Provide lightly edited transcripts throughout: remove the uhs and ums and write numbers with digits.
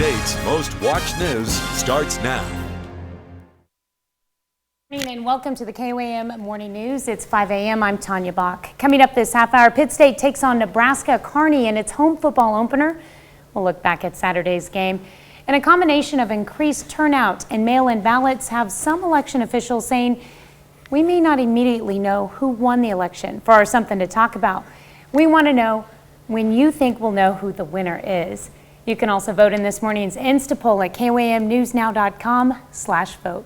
State's most watched news starts now. Good morning and welcome to the KOAM Morning News. It's 5 a.m. I'm Tanya Bach. Coming up this half hour, Pitt State takes on Nebraska Kearney in its home football opener. We'll look back at Saturday's game. And a combination of increased turnout and mail-in ballots have some election officials saying we may not immediately know who won the election. For our Something to Talk About, we want to know when you think we'll know who the winner is. You can also vote in this morning's Insta poll at KOAMnewsnow.com/vote.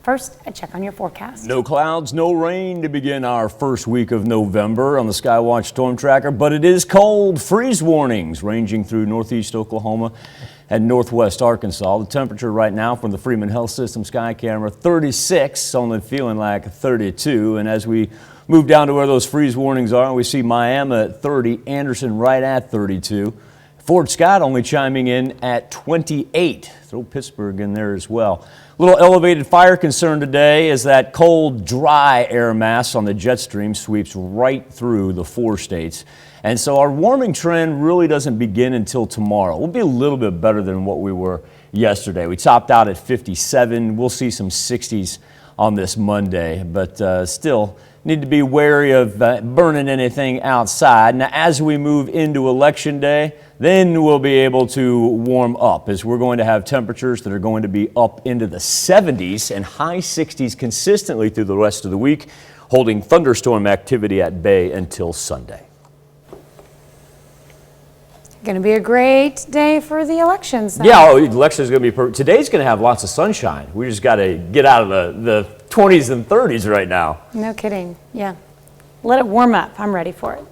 First, a check on your forecast. No clouds, no rain to begin our first week of November on the Skywatch Storm Tracker, but it is cold. Freeze warnings ranging through northeast Oklahoma and northwest Arkansas. The temperature right now from the Freeman Health System sky camera, 36, only feeling like 32. And as we move down to where those freeze warnings are, we see Miami at 30, Anderson right at 32. Fort Scott only chiming in at 28. Throw Pittsburgh in there as well. A little elevated fire concern today as that cold, dry air mass on the jet stream sweeps right through the 4 states. And so our warming trend really doesn't begin until tomorrow. We'll be a little bit better than what we were yesterday. We topped out at 57. We'll see some 60s on this Monday, but still need to be wary of burning anything outside. Now, as we move into Election Day, then we'll be able to warm up as we're going to have temperatures that are going to be up into the 70s and high 60s consistently through the rest of the week, holding thunderstorm activity at bay until Sunday. Going to be a great day for the elections. Then. Yeah, the election is going to be perfect. Today's going to have lots of sunshine. We just got to get out of the 20s and 30s right now. No kidding. Yeah. Let it warm up. I'm ready for it.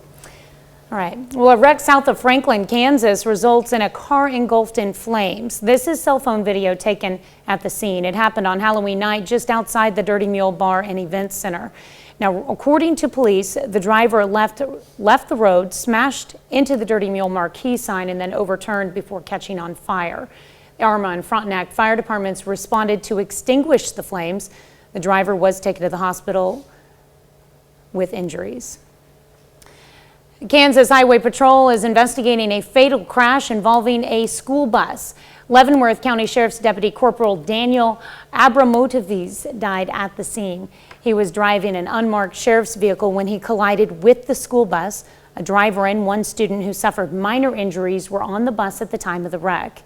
All right. Well, a wreck south of Franklin, Kansas results in a car engulfed in flames. This is cell phone video taken at the scene. It happened on Halloween night just outside the Dirty Mule Bar and Event Center. Now, according to police, the driver left the road, smashed into the Dirty Mule marquee sign, and then overturned before catching on fire. The Arma and Frontenac fire departments responded to extinguish the flames. The driver was taken to the hospital with injuries. Kansas Highway Patrol is investigating a fatal crash involving a school bus. Leavenworth County Sheriff's Deputy Corporal Daniel Abramotoviz died at the scene. He was driving an unmarked sheriff's vehicle when he collided with the school bus. A driver and one student who suffered minor injuries were on the bus at the time of the wreck.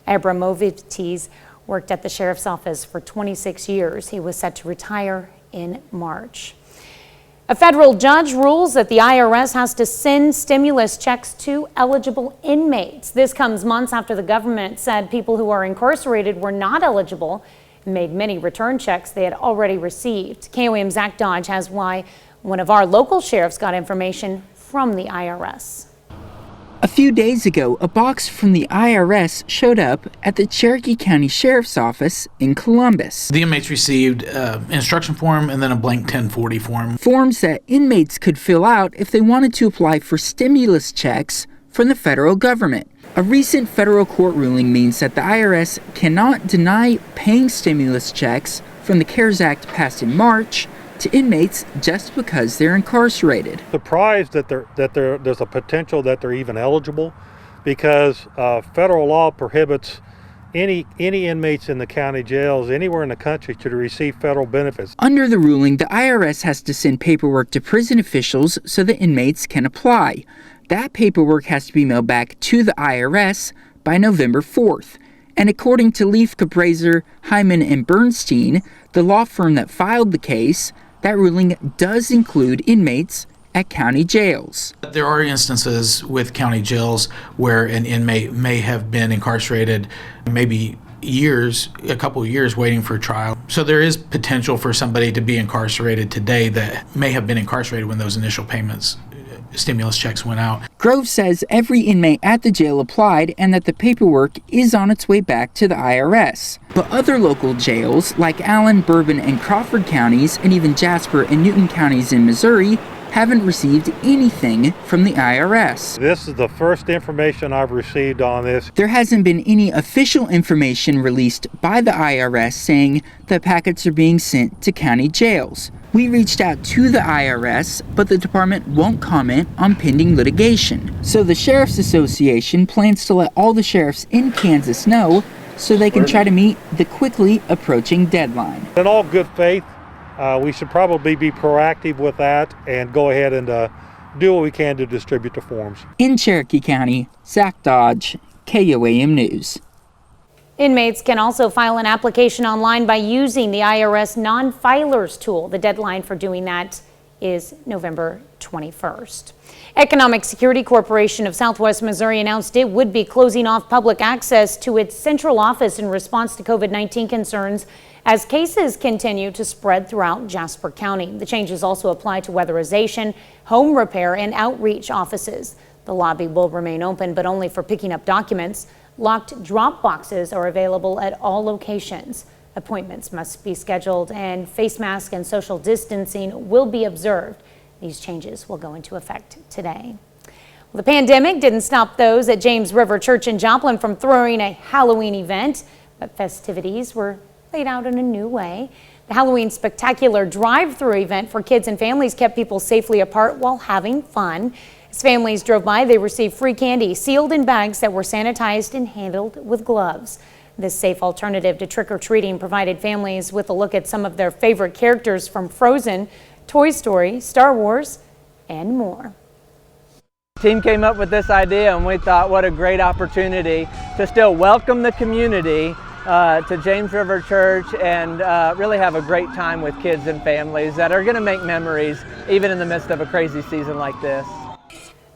Abramotoviz worked at the sheriff's office for 26 years. He was set to retire in March. A federal judge rules that the IRS has to send stimulus checks to eligible inmates. This comes months after the government said people who are incarcerated were not eligible and made many return checks they had already received. KOAM's Zach Dodge has why one of our local sheriffs got information from the IRS. A few days ago, a box from the IRS showed up at the Cherokee County Sheriff's Office in Columbus. The inmates received an instruction form and then a blank 1040 form. Forms that inmates could fill out if they wanted to apply for stimulus checks from the federal government. A recent federal court ruling means that the IRS cannot deny paying stimulus checks from the CARES Act passed in March to inmates just because they're incarcerated. Surprised that there's a potential that they're even eligible, because federal law prohibits any inmates in the county jails anywhere in the country to receive federal benefits. Under the ruling, the IRS has to send paperwork to prison officials so the inmates can apply. That paperwork has to be mailed back to the IRS by November 4th. And according to Leif Cabraser, Hyman and Bernstein, the law firm that filed the case, that ruling does include inmates at county jails. There are instances with county jails where an inmate may have been incarcerated maybe years, a couple of years waiting for trial. So there is potential for somebody to be incarcerated today that may have been incarcerated when those initial payments, stimulus checks went out. Grove says every inmate at the jail applied and that the paperwork is on its way back to the IRS. But other local jails, like Allen, Bourbon, and Crawford counties, and even Jasper and Newton counties in Missouri, haven't received anything from the IRS. This is the first information I've received on this. There hasn't been any official information released by the IRS saying that packets are being sent to county jails. We reached out to the IRS, but the department won't comment on pending litigation. So the Sheriff's Association plans to let all the sheriffs in Kansas know so they can try to meet the quickly approaching deadline. In all good faith, we should probably be proactive with that and go ahead and do what we can to distribute the forms. In Cherokee County, Zach Dodge, KOAM News. Inmates can also file an application online by using the IRS non-filers tool. The deadline for doing that is November 21st. Economic Security Corporation of Southwest Missouri announced it would be closing off public access to its central office in response to COVID-19 concerns as cases continue to spread throughout Jasper County. The changes also apply to weatherization, home repair, and outreach offices. The lobby will remain open, but only for picking up documents. Locked drop boxes are available at all locations. Appointments must be scheduled and face mask and social distancing will be observed. These changes will go into effect today. Well, the pandemic didn't stop those at James River Church in Joplin from throwing a Halloween event, but festivities were laid out in a new way. The Halloween Spectacular drive-through event for kids and families kept people safely apart while having fun. As families drove by, they received free candy sealed in bags that were sanitized and handled with gloves. This safe alternative to trick-or-treating provided families with a look at some of their favorite characters from Frozen, Toy Story, Star Wars, and more. The team came up with this idea and we thought what a great opportunity to still welcome the community to James River Church and really have a great time with kids and families that are going to make memories even in the midst of a crazy season like this.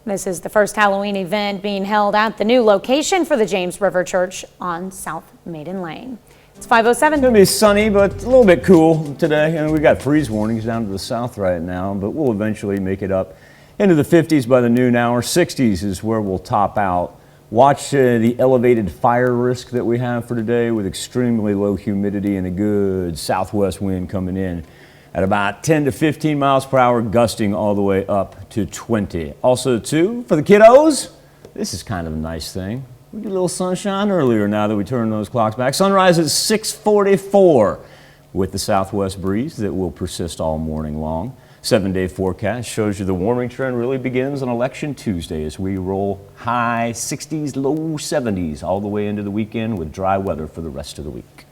This is the first Halloween event being held at the new location for the James River Church on South Maiden Lane. It's 5:07. It's going to be sunny, but a little bit cool today. And we got freeze warnings down to the south right now, but we'll eventually make it up into the 50s by the noon hour. 60s is where we'll top out. Watch the elevated fire risk that we have for today with extremely low humidity and a good southwest wind coming in at about 10 to 15 miles per hour, gusting all the way up to 20. Also, too, for the kiddos, this is kind of a nice thing. We get a little sunshine earlier now that we turn those clocks back. Sunrise at 6:44 with the southwest breeze that will persist all morning long. 7-day forecast shows you the warming trend really begins on Election Tuesday as we roll high 60s, low 70s all the way into the weekend with dry weather for the rest of the week.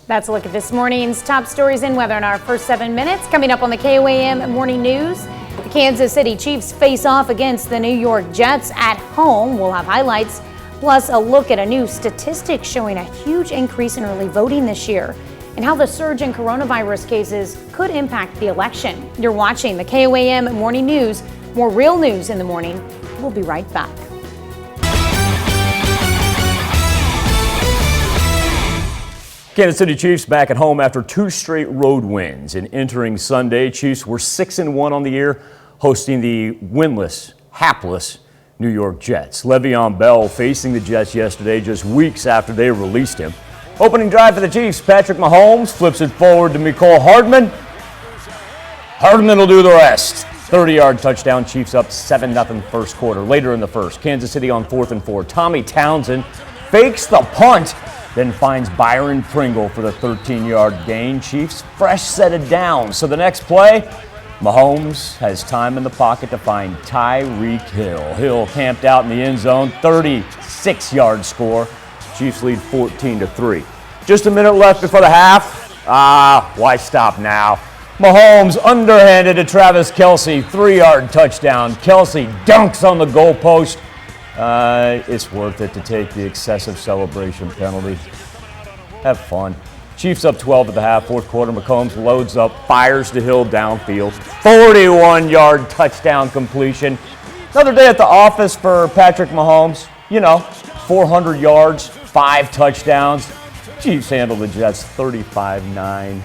That's a look at this morning's top stories in weather in our first 7 minutes. Coming up on the KOAM Morning News, the Kansas City Chiefs face off against the New York Jets at home. We'll have highlights, plus a look at a new statistic showing a huge increase in early voting this year and how the surge in coronavirus cases could impact the election. You're watching the KOAM Morning News. More real news in the morning. We'll be right back. Kansas City Chiefs back at home after 2 straight road wins. And entering Sunday, Chiefs were 6-1 on the year, hosting the winless, hapless New York Jets. Le'Veon Bell facing the Jets yesterday, just weeks after they released him. Opening drive for the Chiefs, Patrick Mahomes flips it forward to Mecole Hardman. Hardman will do the rest. 30-yard touchdown, Chiefs up 7-0 first quarter. Later in the first, Kansas City on 4th and 4. Tommy Townsend fakes the punt, then finds Byron Pringle for the 13-yard gain. Chiefs fresh set it down. So the next play, Mahomes has time in the pocket to find Tyreek Hill. Hill camped out in the end zone, 36-yard score. Chiefs lead 14-3. Just a minute left before the half. Why stop now? Mahomes underhanded to Travis Kelce, 3-yard touchdown. Kelce dunks on the goalpost. It's worth it to take the excessive celebration penalty. Have fun. Chiefs up 12 at the half, fourth quarter. Mahomes loads up, fires to Hill downfield. 41-yard touchdown completion. Another day at the office for Patrick Mahomes. 400 yards, 5 touchdowns. Chiefs handle the Jets 35-9.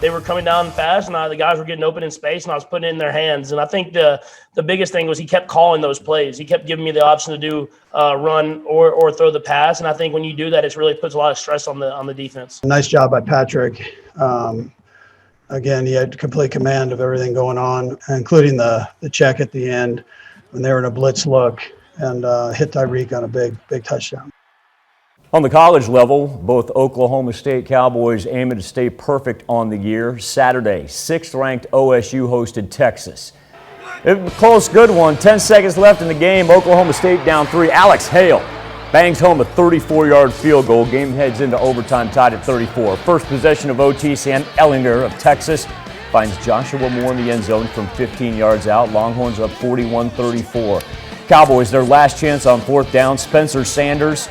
They were coming down fast, and the guys were getting open in space, and I was putting it in their hands. And I think the biggest thing was he kept calling those plays. He kept giving me the option to do run or throw the pass. And I think when you do that, it really puts a lot of stress on the defense. Nice job by Patrick. again, he had complete command of everything going on, including the check at the end when they were in a blitz look and hit Tyreek on a big touchdown. On the college level, both Oklahoma State Cowboys aiming to stay perfect on the year. Saturday, 6th-ranked OSU hosted Texas. It was a close, good one. 10 seconds left in the game. Oklahoma State down 3. Alex Hale bangs home a 34-yard field goal. Game heads into overtime, tied at 34. First possession of OT, Sam Ellinger of Texas finds Joshua Moore in the end zone from 15 yards out. Longhorns up 41-34. Cowboys, their last chance on 4th down. Spencer Sanders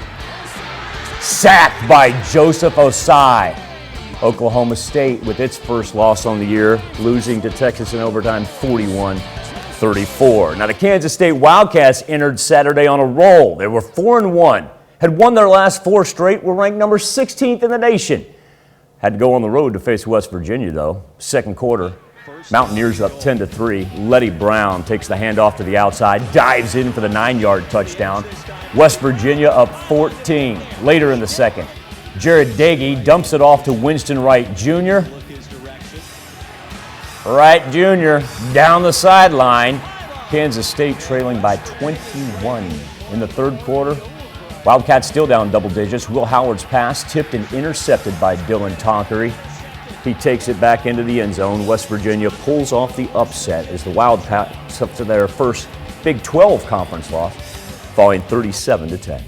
sacked by Joseph Osai. Oklahoma State with its first loss on the year, losing to Texas in overtime 41-34. Now the Kansas State Wildcats entered Saturday on a roll. They were 4-1, had won their last 4 straight, were ranked number 16th in the nation. Had to go on the road to face West Virginia though. Second quarter, Mountaineers up 10-3. Letty Brown takes the handoff to the outside, dives in for the 9-yard touchdown. West Virginia up 14. Later in the second, Jared Dagey dumps it off to Winston Wright Jr. Wright Jr. down the sideline. Kansas State trailing by 21 in the third quarter. Wildcats still down double digits. Will Howard's pass tipped and intercepted by Dylan Tonkery. He takes it back into the end zone. West Virginia pulls off the upset as the Wildcats up to their first Big 12 conference loss, falling 37-10.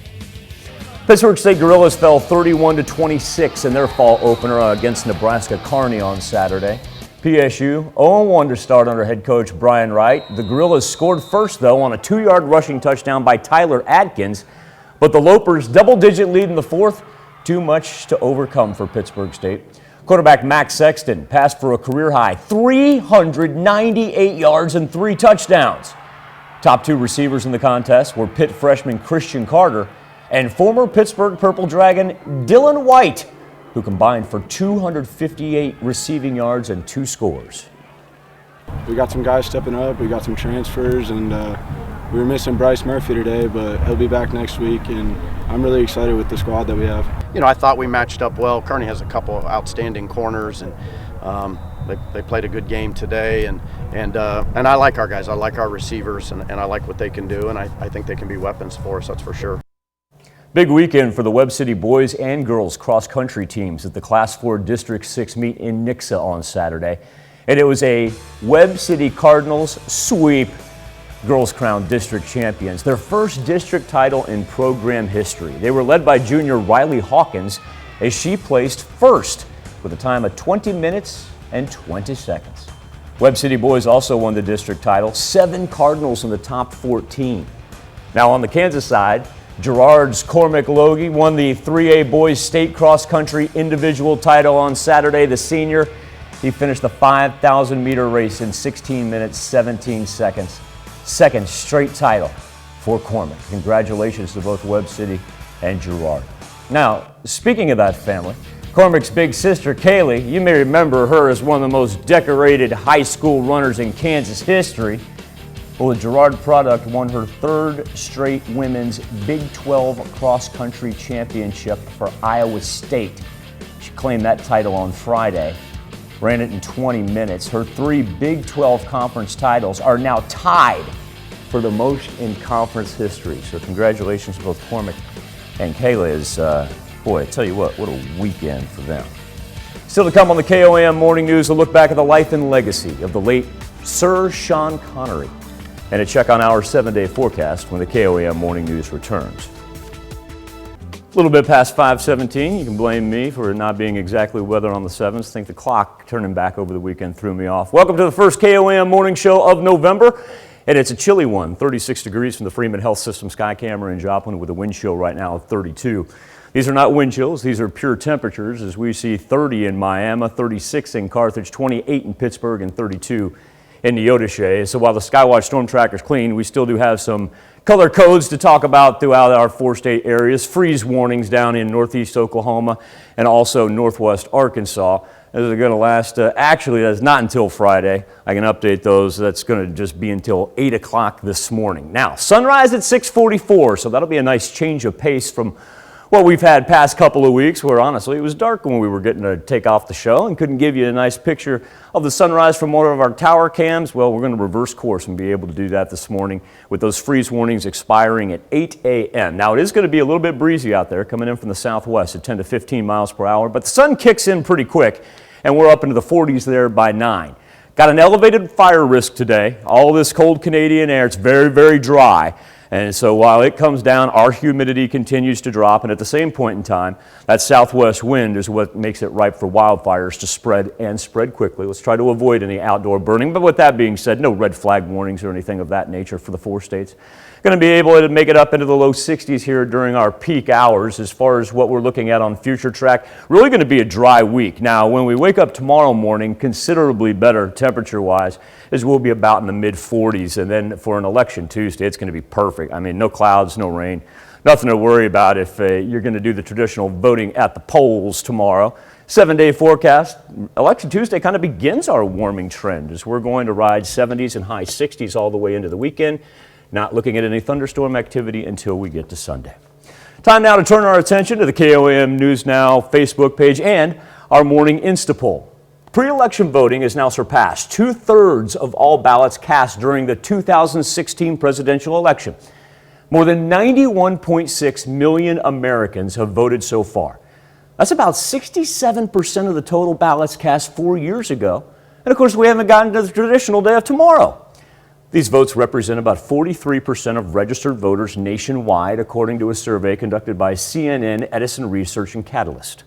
Pittsburgh State Gorillas fell 31-26 in their fall opener against Nebraska Kearney on Saturday. PSU 0-1 to start under head coach Brian Wright. The Gorillas scored first, though, on a 2-yard rushing touchdown by Tyler Atkins, but the Lopers' double-digit lead in the fourth, too much to overcome for Pittsburgh State. Quarterback Max Sexton passed for a career-high 398 yards and 3 touchdowns. Top 2 receivers in the contest were Pitt freshman Christian Carter and former Pittsburgh Purple Dragon Dylan White, who combined for 258 receiving yards and 2 scores. We got some guys stepping up, we got some transfers, and we were missing Bryce Murphy today, but he'll be back next week, and I'm really excited with the squad that we have. You know, I thought we matched up well. Kearney has a couple of outstanding corners, and they played a good game today, and I like our guys. I like our receivers, and I like what they can do, and I think they can be weapons for us, that's for sure. Big weekend for the Webb City boys and girls cross-country teams at the Class 4 District 6 meet in Nixa on Saturday. And it was a Webb City Cardinals sweep. Girls crowned district champions, their first district title in program history. They were led by junior Riley Hawkins as she placed first with a time of 20 minutes and 20 seconds. Webb City boys also won the district title, 7 Cardinals in the top 14. Now on the Kansas side, Girard's Cormac Logie won the 3A boys state cross-country individual title on Saturday. The senior, he finished the 5,000-meter race in 16 minutes, 17 seconds. Second straight title for Cormac. Congratulations to both Webb City and Girard. Now, speaking of that family, Cormac's big sister, Kaylee, you may remember her as one of the most decorated high school runners in Kansas history. Well, the Girard product won her 3rd straight women's Big 12 cross-country championship for Iowa State. She claimed that title on Friday, ran it in 20 minutes. Her 3 Big 12 conference titles are now tied for the most in conference history. So congratulations to both Cormac and Kayla. Boy, I tell you what a weekend for them. Still to come on the KOAM Morning News, a look back at the life and legacy of the late Sir Sean Connery, and a check on our 7-day forecast when the KOAM Morning News returns. A little bit past 5:17. You can blame me for not being exactly weather on the 7th. I think the clock turning back over the weekend threw me off. Welcome to the first KOAM morning show of November. And it's a chilly one, 36 degrees from the Freeman Health System sky camera in Joplin with a wind chill right now of 32. These are not wind chills, these are pure temperatures as we see 30 in Miami, 36 in Carthage, 28 in Pittsburgh, and 32 in Neodesha. So while the Skywatch storm tracker is clean, we still do have some color codes to talk about throughout our 4 state areas. Freeze warnings down in northeast Oklahoma and also northwest Arkansas. Those are going to last, actually that's not until Friday. I can update those. That's going to just be until 8 o'clock this morning. Now, sunrise at 6:44, so that'll be a nice change of pace from what we've had past couple of weeks where honestly it was dark when we were getting to take off the show and couldn't give you a nice picture of the sunrise from one of our tower cams. Well, we're going to reverse course and be able to do that this morning with those freeze warnings expiring at 8 a.m. Now, it is going to be a little bit breezy out there coming in from the southwest at 10 to 15 miles per hour, but the sun kicks in pretty quick and we're up into the 40s there by 9. Got an elevated fire risk today. All this cold Canadian air, it's very, very dry. And so while it comes down, our humidity continues to drop. And at the same point in time, that southwest wind is what makes it ripe for wildfires to spread and spread quickly. Let's try to avoid any outdoor burning. But with that being said, no red flag warnings or anything of that nature for the 4 states. Going to be able to make it up into the low 60s here during our peak hours as far as what we're looking at on future track. Really going to be a dry week. Now, when we wake up tomorrow morning, considerably better temperature-wise, as we'll be about in the mid-40s. And then for an election Tuesday, it's going to be perfect. I mean, no clouds, no rain, nothing to worry about if you're going to do the traditional voting at the polls tomorrow. 7-day forecast. Election Tuesday kind of begins our warming trend as we're going to ride 70s and high 60s all the way into the weekend. Not looking at any thunderstorm activity until we get to Sunday. Time now to turn our attention to the KOAM News Now Facebook page and our morning Insta poll. Pre-election voting has now surpassed 2/3 of all ballots cast during the 2016 presidential election. More than 91.6 million Americans have voted so far. That's about 67% of the total ballots cast 4 years ago. And of course, we haven't gotten to the traditional day of tomorrow. These votes represent about 43% of registered voters nationwide, according to a survey conducted by CNN, Edison Research, and Catalyst.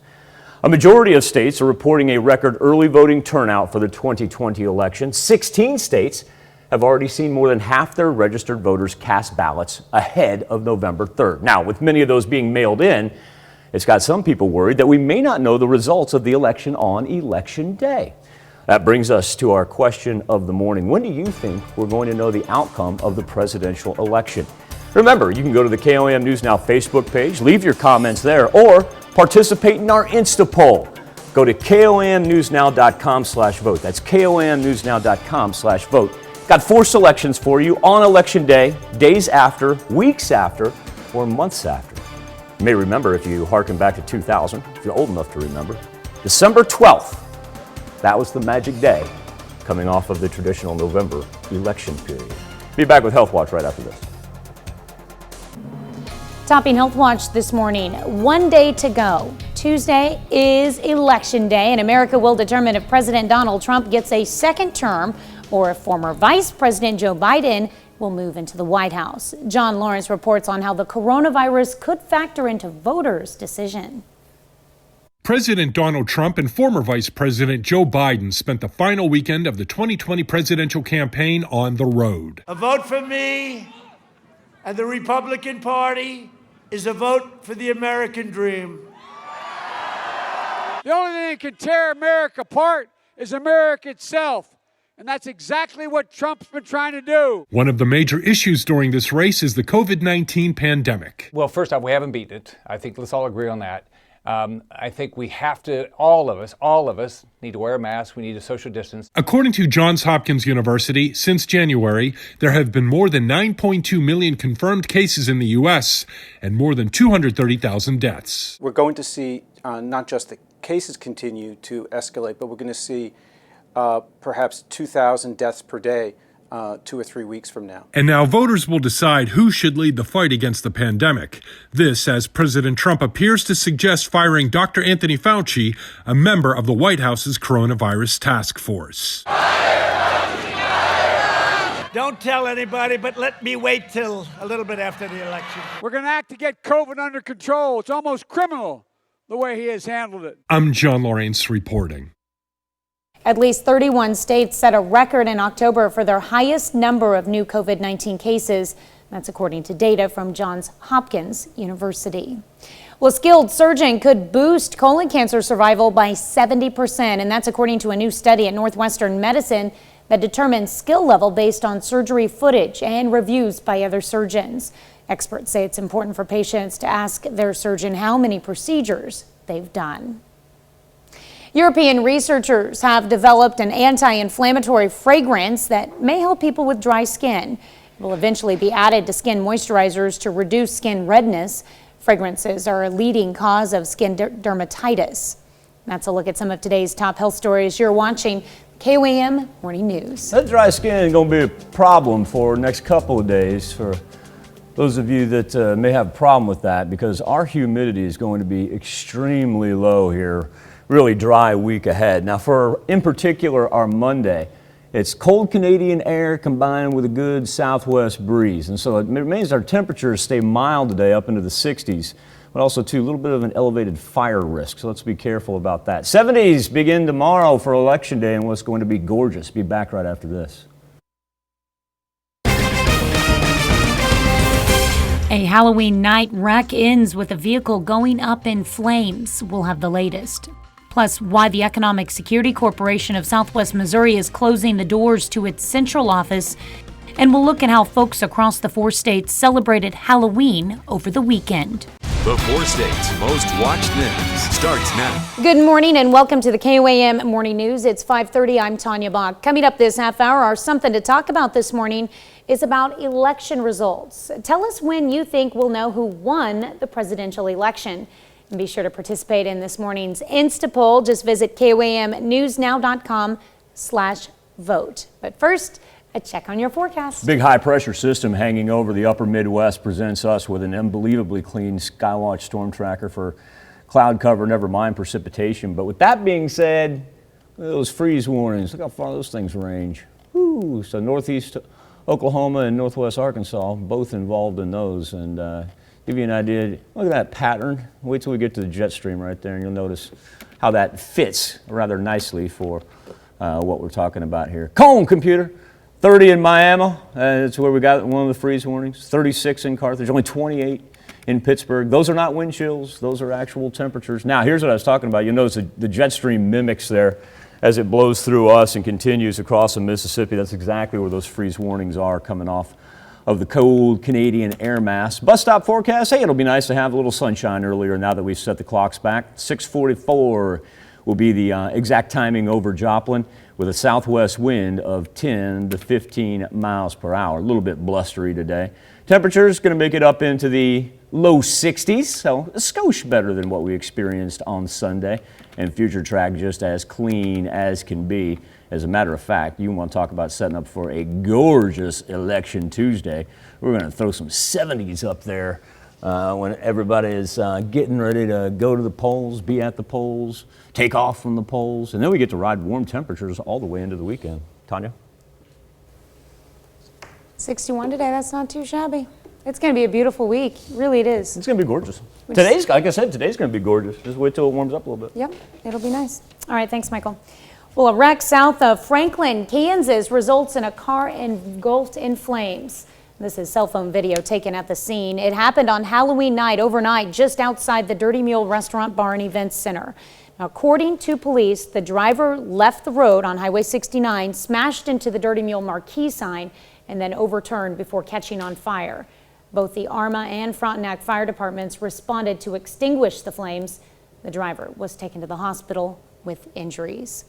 A majority of states are reporting a record early voting turnout for the 2020 election. 16 states have already seen more than half their registered voters cast ballots ahead of November 3rd. Now, with many of those being mailed in, it's got some people worried that we may not know the results of the election on Election Day. That brings us to our question of the morning. When do you think we're going to know the outcome of the presidential election? Remember, you can go to the KOAM News Now Facebook page, leave your comments there, or participate in our Insta poll. Go to KOAMnewsnow.com/vote. That's KOAMnewsnow.com/vote. Got 4 selections for you on Election Day, days after, weeks after, or months after. You may remember if you harken back to 2000, if you're old enough to remember, December 12th. That was the magic day coming off of the traditional November election period. Be back with Health Watch right after this. Topping Health Watch this morning, 1 day to go. Tuesday is Election Day, and America will determine if President Donald Trump gets a second term or if former Vice President Joe Biden will move into the White House. John Lawrence reports on how the coronavirus could factor into voters' decision. President Donald Trump and former Vice President Joe Biden spent the final weekend of the 2020 presidential campaign on the road. A vote for me and the Republican Party is a vote for the American dream. The only thing that can tear America apart is America itself. And that's exactly what Trump's been trying to do. One of the major issues during this race is the COVID-19 pandemic. Well, first off, we haven't beaten it. I think let's all agree on that. I think we have to, all of us need to wear a mask. We need to social distance. According to Johns Hopkins University, since January, there have been more than 9.2 million confirmed cases in the U.S. and more than 230,000 deaths. We're going to see not just the cases continue to escalate, but we're going to see perhaps 2,000 deaths per day 2 or 3 weeks from now. And now voters will decide who should lead the fight against the pandemic. This as President Trump appears to suggest firing Dr. Anthony Fauci, a member of the White House's coronavirus task force. Don't tell anybody, but let me wait till a little bit after the election. We're going to act to get COVID under control. It's almost criminal the way he has handled it. I'm John Lawrence reporting. At least 31 states set a record in October for their highest number of new COVID-19 cases. That's according to data from Johns Hopkins University. Well, a skilled surgeon could boost colon cancer survival by 70%, and that's according to a new study at Northwestern Medicine that determines skill level based on surgery footage and reviews by other surgeons. Experts say it's important for patients to ask their surgeon how many procedures they've done. European researchers have developed an anti-inflammatory fragrance that may help people with dry skin. It will eventually be added to skin moisturizers to reduce skin redness. Fragrances are a leading cause of skin dermatitis. That's a look at some of today's top health stories. You're watching KOAM Morning News. That dry skin is going to be a problem for the next couple of days for those of you that may have a problem with that, because our humidity is going to be extremely low here, really dry week ahead. Now in particular our Monday, it's cold Canadian air combined with a good southwest breeze. And so it means our temperatures stay mild today up into the 60s, but also too a little bit of an elevated fire risk. So let's be careful about that. 70s begin tomorrow for Election Day and what's going to be gorgeous. Be back right after this. A Halloween night wreck ends with a vehicle going up in flames. We'll have the latest. Plus, why the Economic Security Corporation of Southwest Missouri is closing the doors to its central office. And we'll look at how folks across the 4 states celebrated Halloween over the weekend. The 4 states' most watched news starts now. Good morning and welcome to the KOAM Morning News. It's 5:30. I'm Tanya Bach. Coming up this half hour, our Something to Talk About this morning is about election results. Tell us when you think we'll know who won the presidential election. And be sure to participate in this morning's Insta poll. Just visit KOAMnewsnow.com/vote. But first, a check on your forecast. Big high pressure system hanging over the upper Midwest presents us with an unbelievably clean Skywatch storm tracker for cloud cover, never mind precipitation. But with that being said, those freeze warnings, look how far those things range. Woo. So northeast Oklahoma and northwest Arkansas, both involved in those. And give you an idea, look at that pattern. Wait till we get to the jet stream right there and you'll notice how that fits rather nicely for what we're talking about here. Koam computer, 30 in Miami, that's where we got one of the freeze warnings. 36 in Carthage, only 28 in Pittsburgh. Those are not wind chills, those are actual temperatures. Now here's what I was talking about. You'll notice the jet stream mimics there as it blows through us and continues across the Mississippi. That's exactly where those freeze warnings are coming off of the cold Canadian air mass. Bus stop forecast, hey, it'll be nice to have a little sunshine earlier now that we've set the clocks back. 6:44 will be the exact timing over Joplin with a southwest wind of 10 to 15 miles per hour. A little bit blustery today. Temperature's going to make it up into the low 60s, so a skosh better than what we experienced on Sunday. And future track just as clean as can be. As a matter of fact, you want to talk about setting up for a gorgeous election Tuesday. We're going to throw some 70s up there when everybody is getting ready to go to the polls, be at the polls, take off from the polls, and then we get to ride warm temperatures all the way into the weekend. Tanya? 61 today, that's not too shabby. It's going to be a beautiful week. Really, it is. It's going to be gorgeous. Today's, like I said, today's going to be gorgeous. Just wait till it warms up a little bit. Yep, it'll be nice. All right, thanks, Michael. Well, a wreck south of Franklin, Kansas results in a car engulfed in flames. This is cell phone video taken at the scene. It happened on Halloween night overnight just outside the Dirty Mule Restaurant Bar and Events Center. Now, according to police, the driver left the road on Highway 69, smashed into the Dirty Mule marquee sign, and then overturned before catching on fire. Both the Arma and Frontenac fire departments responded to extinguish the flames. The driver was taken to the hospital with injuries.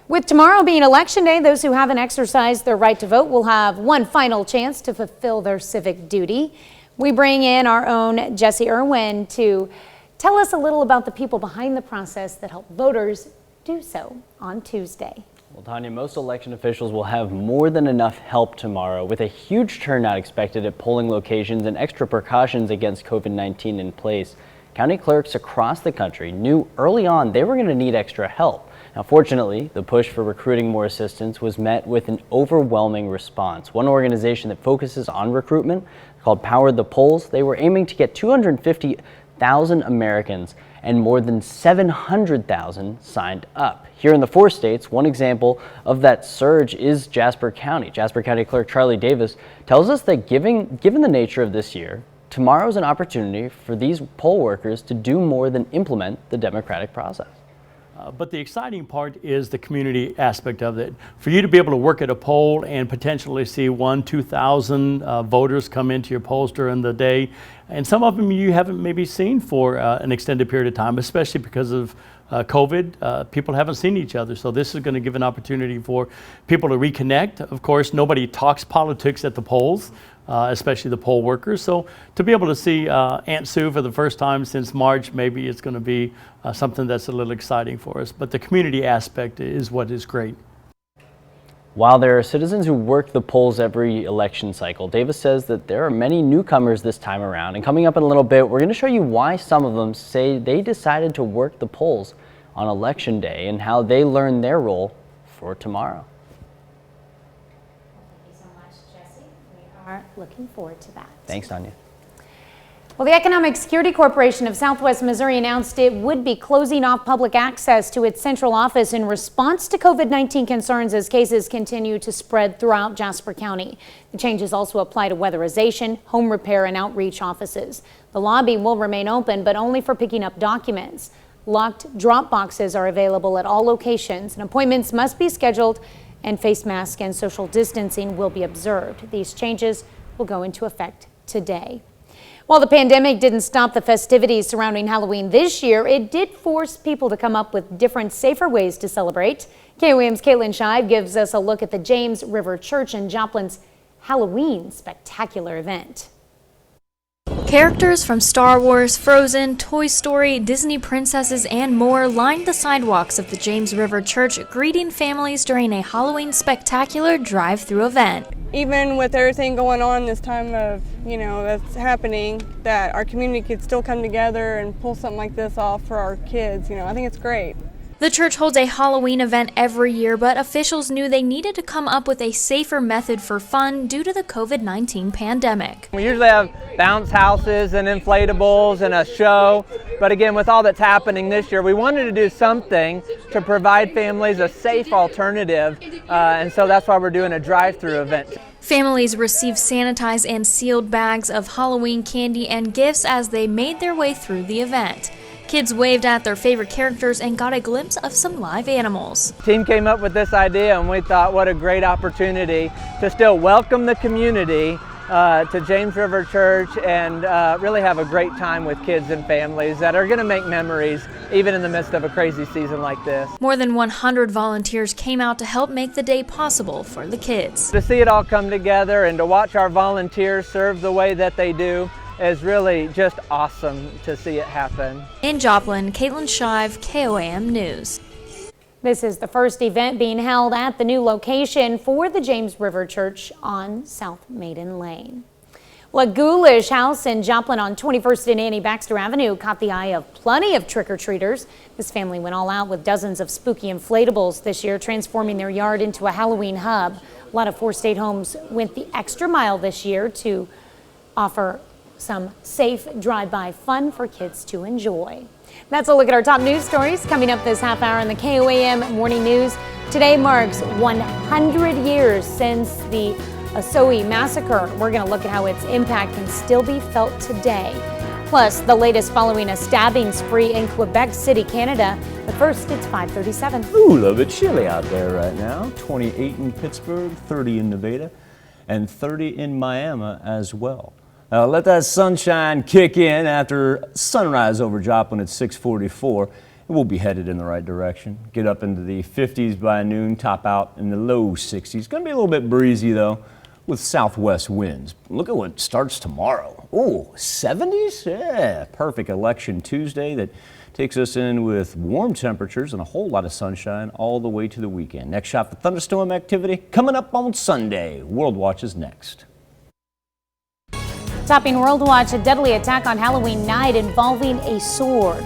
With tomorrow being Election Day, those who haven't exercised their right to vote will have one final chance to fulfill their civic duty. We bring in our own Jesse Irwin to tell us a little about the people behind the process that help voters do so on Tuesday. Well, Tanya, most election officials will have more than enough help tomorrow, with a huge turnout expected at polling locations and extra precautions against COVID-19 in place. County clerks across the country knew early on they were going to need extra help. Now, fortunately, the push for recruiting more assistants was met with an overwhelming response. One organization that focuses on recruitment, called Power the Polls, they were aiming to get 250,000 Americans and more than 700,000 signed up. Here in the 4 states, one example of that surge is Jasper County. Jasper County Clerk Charlie Davis tells us that given the nature of this year, tomorrow is an opportunity for these poll workers to do more than implement the democratic process. But the exciting part is the community aspect of it. For you to be able to work at a poll and potentially see 1,000-2,000 voters come into your polls during the day, and some of them you haven't maybe seen for an extended period of time, especially because of COVID. People haven't seen each other, so this is going to give an opportunity for people to reconnect. Of course, nobody talks politics at the polls. especially the poll workers. So to be able to see Aunt Sue for the first time since March, maybe it's going to be something that's a little exciting for us. But the community aspect is what is great. While there are citizens who work the polls every election cycle, Davis says that there are many newcomers this time around. And coming up in a little bit, we're going to show you why some of them say they decided to work the polls on Election Day and how they learned their role for tomorrow. Thank you so much, Jesse. We are looking forward to that. Thanks, Tanya. Well, the Economic Security Corporation of Southwest Missouri announced it would be closing off public access to its central office in response to COVID-19 concerns as cases continue to spread throughout Jasper County. The changes also apply to weatherization, home repair, and outreach offices. The lobby will remain open, but only for picking up documents. Locked drop boxes are available at all locations, and appointments must be scheduled, and face mask and social distancing will be observed. These changes will go into effect today. While the pandemic didn't stop the festivities surrounding Halloween this year, it did force people to come up with different, safer ways to celebrate. KOAM's Caitlin Shive gives us a look at the James River Church in Joplin's Halloween spectacular event. Characters from Star Wars, Frozen, Toy Story, Disney princesses, and more lined the sidewalks of the James River Church, greeting families during a Halloween spectacular drive-through event. Even with everything going on this time of, that's happening, that our community could still come together and pull something like this off for our kids, I think it's great. The church holds a Halloween event every year, but officials knew they needed to come up with a safer method for fun due to the COVID-19 pandemic. We usually have bounce houses and inflatables and a show, but again, with all that's happening this year, we wanted to do something to provide families a safe alternative, and so that's why we're doing a drive-through event. Families received sanitized and sealed bags of Halloween candy and gifts as they made their way through the event. Kids waved at their favorite characters and got a glimpse of some live animals. The team came up with this idea, and we thought what a great opportunity to still welcome the community to James River Church and really have a great time with kids and families that are going to make memories even in the midst of a crazy season like this. More than 100 volunteers came out to help make the day possible for the kids. To see it all come together and to watch our volunteers serve the way that they do is really just awesome to see it happen. In Joplin, Caitlin Shive, KOAM News. This is the first event being held at the new location for the James River Church on South Maiden Lane. Well, a ghoulish house in Joplin on 21st and Annie Baxter Avenue caught the eye of plenty of trick-or-treaters. This family went all out with dozens of spooky inflatables this year, transforming their yard into a Halloween hub. A lot of four-state homes went the extra mile this year to offer some safe drive-by fun for kids to enjoy. That's a look at our top news stories coming up this half hour in the KOAM Morning News. Today marks 100 years since the Osoe Massacre. We're going to look at how its impact can still be felt today. Plus, the latest following a stabbing spree in Quebec City, Canada. But first, it's 5:37. Ooh, a little bit chilly out there right now. 28 in Pittsburgh, 30 in Nevada, and 30 in Miami as well. Let that sunshine kick in after sunrise over Joplin at 6:44. We'll be headed in the right direction. Get up into the 50s by noon, top out in the low 60s. Going to be a little bit breezy though, with southwest winds. Look at what starts tomorrow. Oh, 70s? Yeah, perfect election Tuesday that takes us in with warm temperatures and a whole lot of sunshine all the way to the weekend. Next shot for thunderstorm activity coming up on Sunday. World Watch is next. Topping World Watch, a deadly attack on Halloween night involving a sword.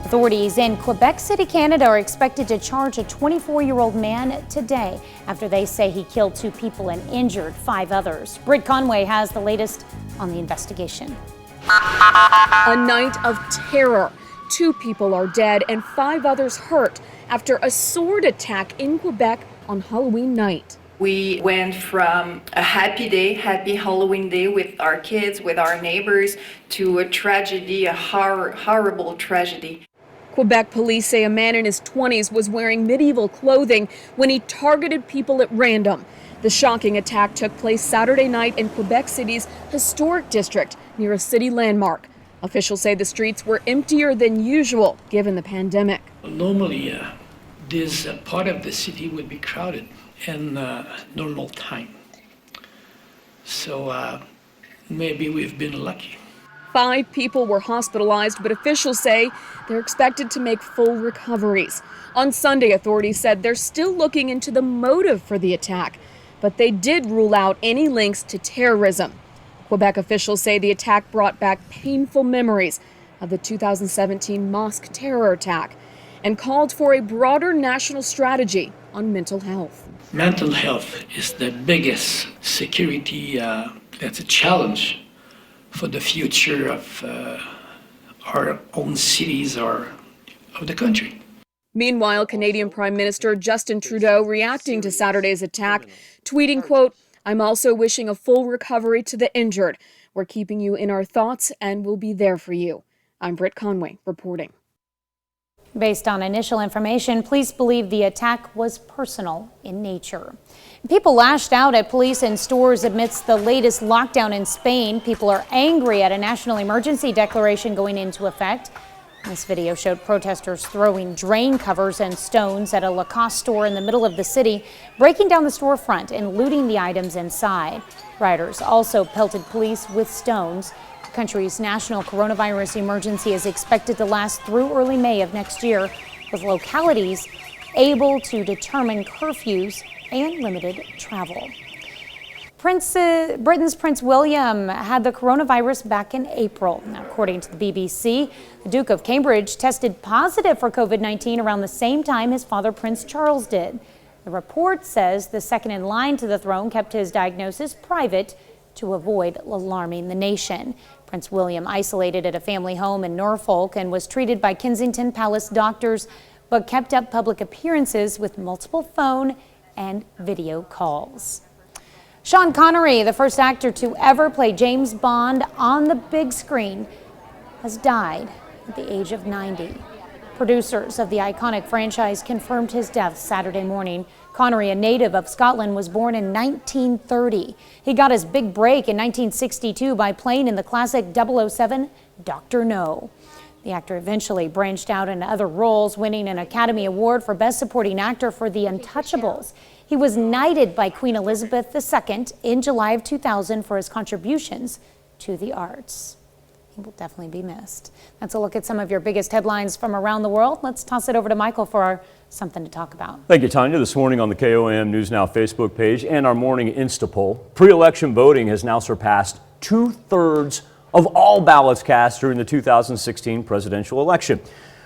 Authorities in Quebec City, Canada are expected to charge a 24-year-old man today after they say he killed 2 people and injured 5 others. Britt Conway has the latest on the investigation. A night of terror. 2 people are dead and 5 others hurt after a sword attack in Quebec on Halloween night. We went from a happy day, happy Halloween day with our kids, with our neighbors, to a tragedy, a horrible tragedy. Quebec police say a man in his 20s was wearing medieval clothing when he targeted people at random. The shocking attack took place Saturday night in Quebec City's historic district near a city landmark. Officials say the streets were emptier than usual given the pandemic. Normally, this part of the city would be crowded in normal time. So maybe we've been lucky. 5 people were hospitalized, but officials say they're expected to make full recoveries. On Sunday, authorities said they're still looking into the motive for the attack, but they did rule out any links to terrorism. Quebec officials say the attack brought back painful memories of the 2017 mosque terror attack and called for a broader national strategy on mental health. Mental health is the biggest security that's a challenge for the future of our own cities or of the country. Meanwhile, Canadian Prime Minister Justin Trudeau reacting to Saturday's attack, tweeting, quote, "I'm also wishing a full recovery to the injured. We're keeping you in our thoughts and we'll be there for you." I'm Britt Conway reporting. Based on initial information, police believe the attack was personal in nature. People lashed out at police and stores amidst the latest lockdown in Spain. People are angry at a national emergency declaration going into effect. This video showed protesters throwing drain covers and stones at a Lacoste store in the middle of the city, breaking down the storefront and looting the items inside. Rioters also pelted police with stones. The country's national coronavirus emergency is expected to last through early May of next year, with localities able to determine curfews and limited travel. Britain's Prince William had the coronavirus back in April. Now, according to the BBC, the Duke of Cambridge tested positive for COVID-19 around the same time his father, Prince Charles, did. The report says the second in line to the throne kept his diagnosis private to avoid alarming the nation. Prince William isolated at a family home in Norfolk and was treated by Kensington Palace doctors, but kept up public appearances with multiple phone and video calls. Sean Connery, the first actor to ever play James Bond on the big screen, has died at the age of 90. Producers of the iconic franchise confirmed his death Saturday morning. Connery, a native of Scotland, was born in 1930. He got his big break in 1962 by playing in the classic 007 Dr. No. The actor eventually branched out into other roles, winning an Academy Award for Best Supporting Actor for The Untouchables. He was knighted by Queen Elizabeth II in July of 2000 for his contributions to the arts. He will definitely be missed. That's a look at some of your biggest headlines from around the world. Let's toss it over to Michael for our Something to Talk About. Thank you, Tanya. This morning on the KOAM News Now Facebook page and our morning Insta poll, pre-election voting has now surpassed 2/3 of all ballots cast during the 2016 presidential election.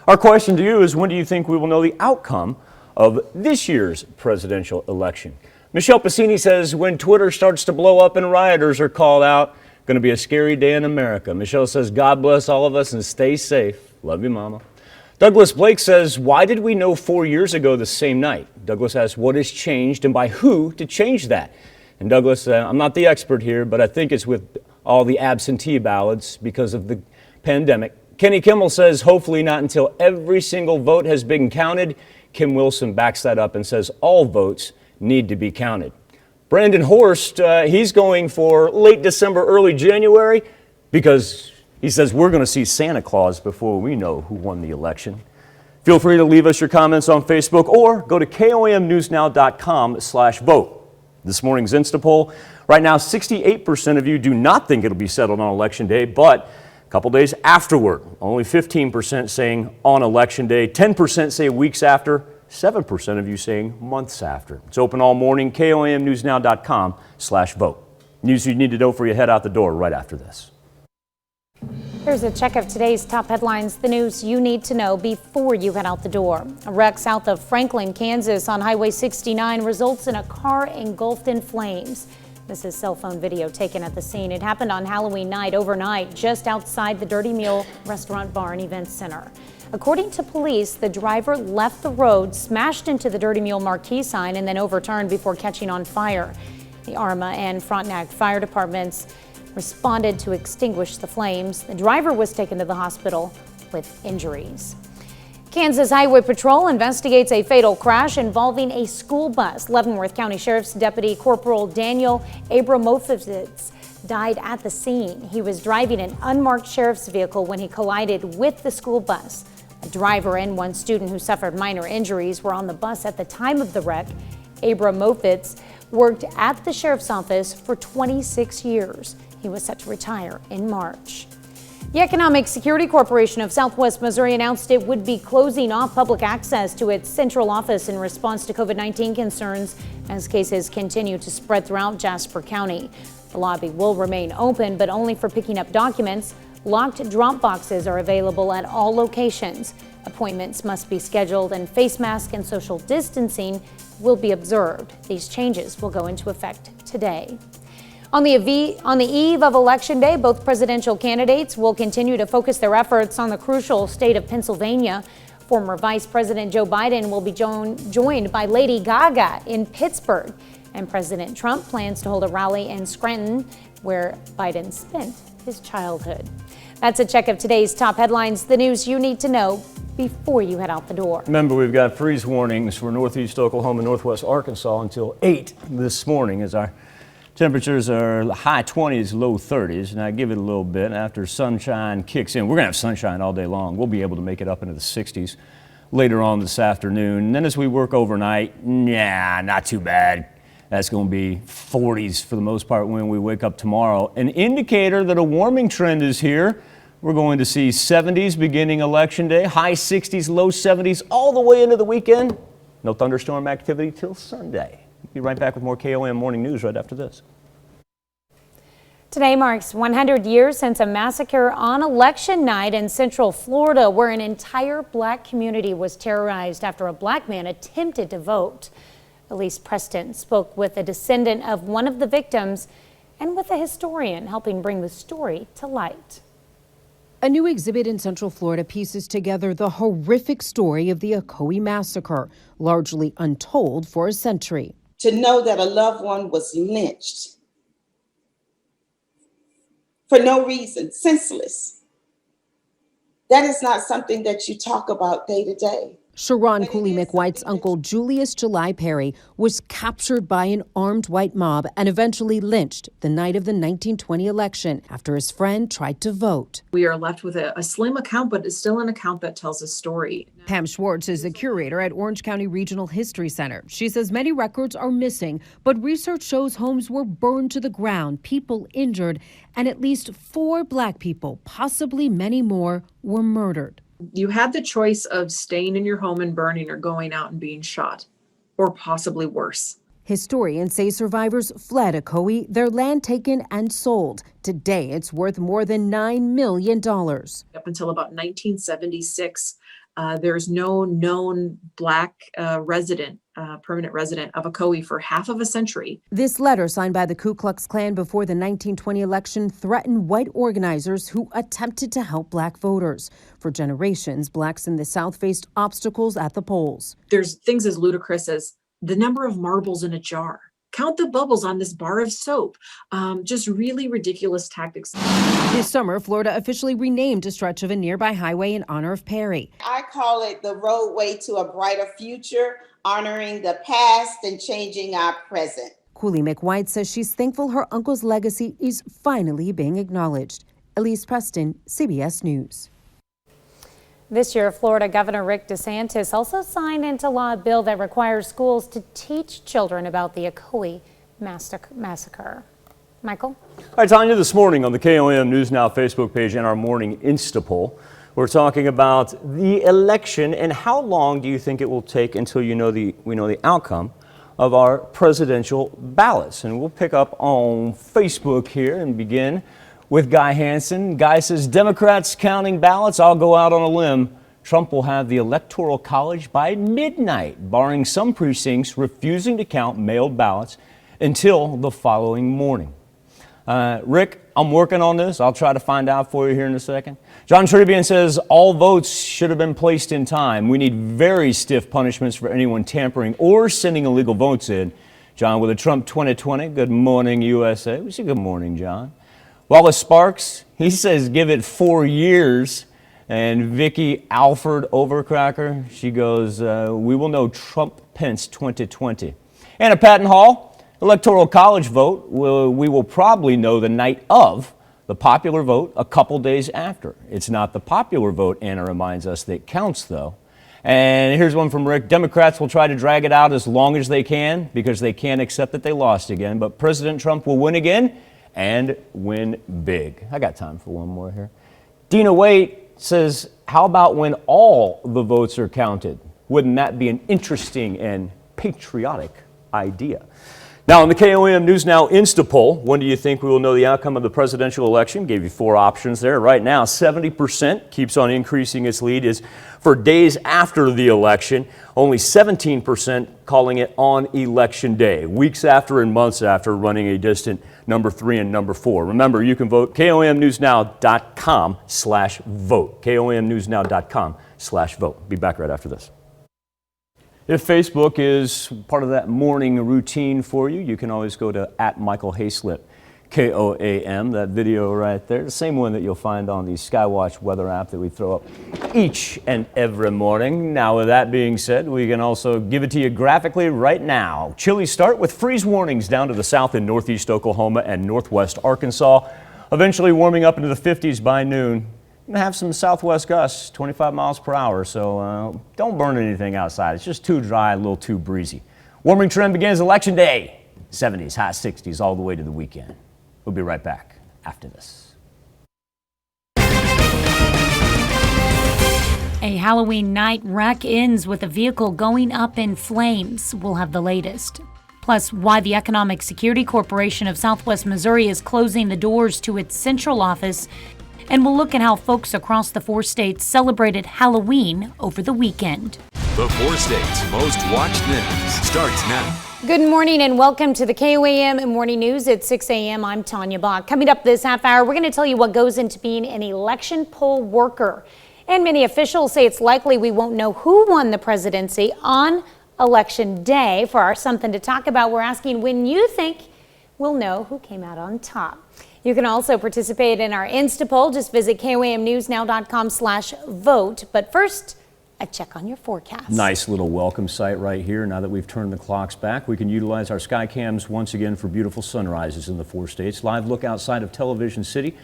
Our question to you is, when do you think we will know the outcome of this year's presidential election? Michelle Pacini says, when Twitter starts to blow up and rioters are called out, going to be a scary day in America. Michelle says, God bless all of us and stay safe. Love you, Mama. Douglas Blake says, why did we know 4 years ago the same night? Douglas asks, what has changed and by who to change that? And Douglas, I'm not the expert here, but I think it's with all the absentee ballots because of the pandemic. Kenny Kimmel says, hopefully not until every single vote has been counted. Kim Wilson backs that up and says all votes need to be counted. Brandon Horst, he's going for late December, early January, because he says we're going to see Santa Claus before we know who won the election. Feel free to leave us your comments on Facebook or go to komnewsnow.com/vote. This morning's Insta poll, right now 68% of you do not think it'll be settled on Election Day, but a couple days afterward, only 15% saying on Election Day, 10% say weeks after, 7% of you saying months after. It's open all morning, komnewsnow.com/vote. News you need to know before you head out the door right after this. Here's a check of today's top headlines, the news you need to know before you head out the door. A wreck south of Franklin, Kansas on Highway 69 results in a car engulfed in flames. This is cell phone video taken at the scene. It happened on Halloween night overnight just outside the Dirty Mule Restaurant Bar and Event Center. According to police, the driver left the road, smashed into the Dirty Mule marquee sign, and then overturned before catching on fire. The Arma and Frontenac fire departments responded to extinguish the flames. The driver was taken to the hospital with injuries. Kansas Highway Patrol investigates a fatal crash involving a school bus. Leavenworth County Sheriff's Deputy Corporal Daniel Abramovitz died at the scene. He was driving an unmarked sheriff's vehicle when he collided with the school bus. A driver and one student who suffered minor injuries were on the bus at the time of the wreck. Abramovitz worked at the sheriff's office for 26 years. He was set to retire in March. The Economic Security Corporation of Southwest Missouri announced it would be closing off public access to its central office in response to COVID-19 concerns as cases continue to spread throughout Jasper County. The lobby will remain open, but only for picking up documents. Locked drop boxes are available at all locations. Appointments must be scheduled and face mask and social distancing will be observed. These changes will go into effect today. On the eve of Election Day, both presidential candidates will continue to focus their efforts on the crucial state of Pennsylvania. Former Vice President Joe Biden will be joined by Lady Gaga in Pittsburgh. And President Trump plans to hold a rally in Scranton, where Biden spent his childhood. That's a check of today's top headlines, the news you need to know before you head out the door. Remember, we've got freeze warnings for northeast Oklahoma, northwest Arkansas until 8 this morning as our temperatures are high 20s, low 30s, and I give it a little bit after sunshine kicks in. We're going to have sunshine all day long. We'll be able to make it up into the 60s later on this afternoon. And then as we work overnight, not too bad. That's going to be 40s for the most part when we wake up tomorrow. An indicator that a warming trend is here. We're going to see 70s beginning Election Day, high 60s, low 70s all the way into the weekend. No thunderstorm activity till Sunday. We'll be right back with more KOM Morning News right after this. Today marks 100 years since a massacre on election night in Central Florida, where an entire black community was terrorized after a black man attempted to vote. Elise Preston spoke with a descendant of one of the victims and with a historian helping bring the story to light. A new exhibit in Central Florida pieces together the horrific story of the Osoe Massacre, largely untold for a century. To know that a loved one was lynched for no reason, senseless, that is not something that you talk about day to day. Sharon Cooley McWhite's uncle Julius July Perry was captured by an armed white mob and eventually lynched the night of the 1920 election after his friend tried to vote. We are left with a slim account, but it's still an account that tells a story. Pam Schwartz is the curator at Orange County Regional History Center. She says many records are missing, but research shows homes were burned to the ground, people injured, and at least 4 black people, possibly many more, were murdered. You had the choice of staying in your home and burning or going out and being shot, or possibly worse. Historians say survivors fled Osoe, their land taken and sold. Today, it's worth more than $9 million. Up until about 1976, there's no known black permanent resident of Osoe for half of a century. This letter, signed by the Ku Klux Klan before the 1920 election, threatened white organizers who attempted to help black voters. For generations, blacks in the South faced obstacles at the polls. There's things as ludicrous as the number of marbles in a jar. Count the bubbles on this bar of soap. Just really ridiculous tactics. This summer, Florida officially renamed a stretch of a nearby highway in honor of Perry. I call it the roadway to a brighter future, honoring the past and changing our present. Cooley McWhite says she's thankful her uncle's legacy is finally being acknowledged. Elise Preston, CBS News. This year, Florida Governor Rick DeSantis also signed into law a bill that requires schools to teach children about the Osoe Massacre. Michael? All right, Tanya, this morning on the KOM News Now Facebook page and our morning Insta poll, we're talking about the election and how long do you think it will take until we know the outcome of our presidential ballots. And we'll pick up on Facebook here and begin with Guy Hansen. Guy says, Democrats counting ballots, I'll go out on a limb. Trump will have the Electoral College by midnight, barring some precincts refusing to count mailed ballots until the following morning. Rick, I'm working on this. I'll try to find out for you here in a second. John Trebian says all votes should have been placed in time. We need very stiff punishments for anyone tampering or sending illegal votes in. John with a Trump 2020. Good morning, USA. We say good morning, John. Wallace Sparks, he says give it 4 years. And Vicky Alford Overcracker, she goes, we will know Trump-Pence 2020. Anna Patton Hall, Electoral College vote, we will probably know the night of. The popular vote a couple days after. It's not the popular vote, Anna reminds us, that counts, though. And here's one from Rick. Democrats will try to drag it out as long as they can because they can't accept that they lost again. But President Trump will win again and win big. I got time for one more here. Dina Waite says, how about when all the votes are counted? Wouldn't that be an interesting and patriotic idea? Now, in the KOAM News Now Insta poll, when do you think we will know the outcome of the presidential election? Gave you 4 options there. Right now, 70% keeps on increasing its lead is for days after the election. Only 17% calling it on election day, weeks after and months after, running a distant number 3 and number 4. Remember, you can vote KOAMnewsnow.com/vote. KOAMnewsnow.com/vote. Be back right after this. If Facebook is part of that morning routine for you, you can always go to @MichaelHayslip, KOAM, that video right there, the same one that you'll find on the Skywatch weather app that we throw up each and every morning. Now, with that being said, we can also give it to you graphically right now. Chilly start with freeze warnings down to the south in northeast Oklahoma and northwest Arkansas, eventually warming up into the 50s by noon. Going to have some southwest gusts, 25 miles per hour, so don't burn anything outside. It's just too dry, a little too breezy. Warming trend begins election day. 70s, high 60s, all the way to the weekend. We'll be right back after this. A Halloween night wreck ends with a vehicle going up in flames. We'll have the latest. Plus, why the Economic Security Corporation of Southwest Missouri is closing the doors to its central office. And we'll look at how folks across the 4 states celebrated Halloween over the weekend. The 4 states' most watched news starts now. Good morning and welcome to the KOAM Morning News at 6 a.m. I'm Tanya Bach. Coming up this half hour, we're going to tell you what goes into being an election poll worker. And many officials say it's likely we won't know who won the presidency on Election Day. For our Something to Talk About, we're asking when you think we'll know who came out on top. You can also participate in our Insta poll. Just visit KOAMnewsnow.com/vote. But first, a check on your forecast. Nice little welcome site right here. Now that we've turned the clocks back, we can utilize our sky cams once again for beautiful sunrises in the 4 states. Live look outside of Television City.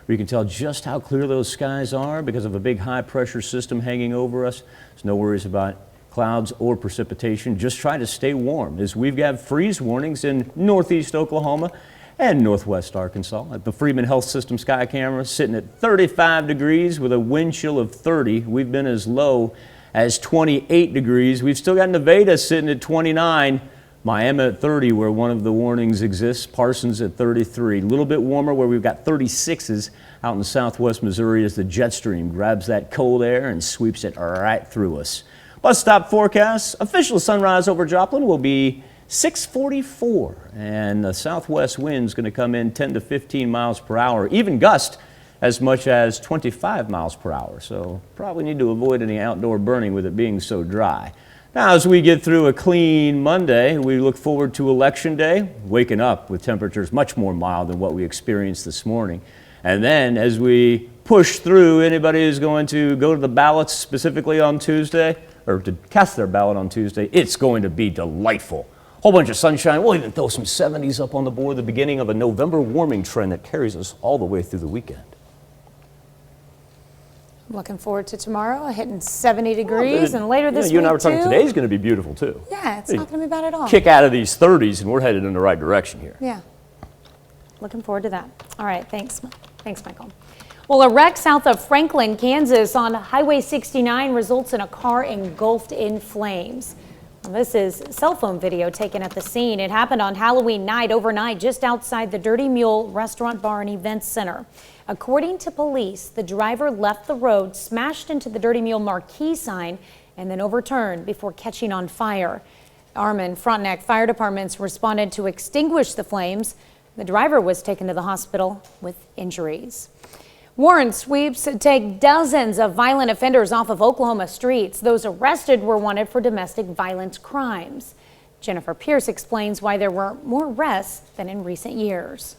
We can tell just how clear those skies are because of a big high pressure system hanging over us. There's no worries about clouds or precipitation. Just try to stay warm as we've got freeze warnings in northeast Oklahoma and northwest Arkansas. At the Freeman Health System sky camera sitting at 35 degrees with a wind chill of 30. We've been as low as 28 degrees. We've still got Nevada sitting at 29. Miami at 30 where one of the warnings exists. Parsons at 33. A little bit warmer where we've got 36s out in southwest Missouri as the jet stream grabs that cold air and sweeps it right through us. Bus stop forecast. Official sunrise over Joplin will be 6:44, and the southwest wind's going to come in 10 to 15 miles per hour, even gust as much as 25 miles per hour. So probably need to avoid any outdoor burning with it being so dry. Now, as we get through a clean Monday, we look forward to Election Day, waking up with temperatures much more mild than what we experienced this morning. And then as we push through, anybody who's going to go to the ballots specifically on Tuesday, or to cast their ballot on Tuesday, it's going to be delightful. Whole bunch of sunshine. We'll even throw some 70s up on the board, the beginning of a November warming trend that carries us all the way through the weekend. Looking forward to tomorrow, hitting 70 degrees, and later this week, you and I were talking, today's going to be beautiful, too. Yeah, it's not going to be bad at all. Kick out of these 30s, and we're headed in the right direction here. Yeah. Looking forward to that. All right, thanks. Thanks, Michael. Well, a wreck south of Franklin, Kansas on Highway 69 results in a car engulfed in flames. This is cell phone video taken at the scene. It happened on Halloween night overnight just outside the Dirty Mule Restaurant Bar and Events Center. According to police, the driver left the road, smashed into the Dirty Mule marquee sign, and then overturned before catching on fire. Arm Frontenac Fire Departments responded to extinguish the flames. The driver was taken to the hospital with injuries. Warrant sweeps take dozens of violent offenders off of Oklahoma streets. Those arrested were wanted for domestic violence crimes. Jennifer Pierce explains why there were more arrests than in recent years.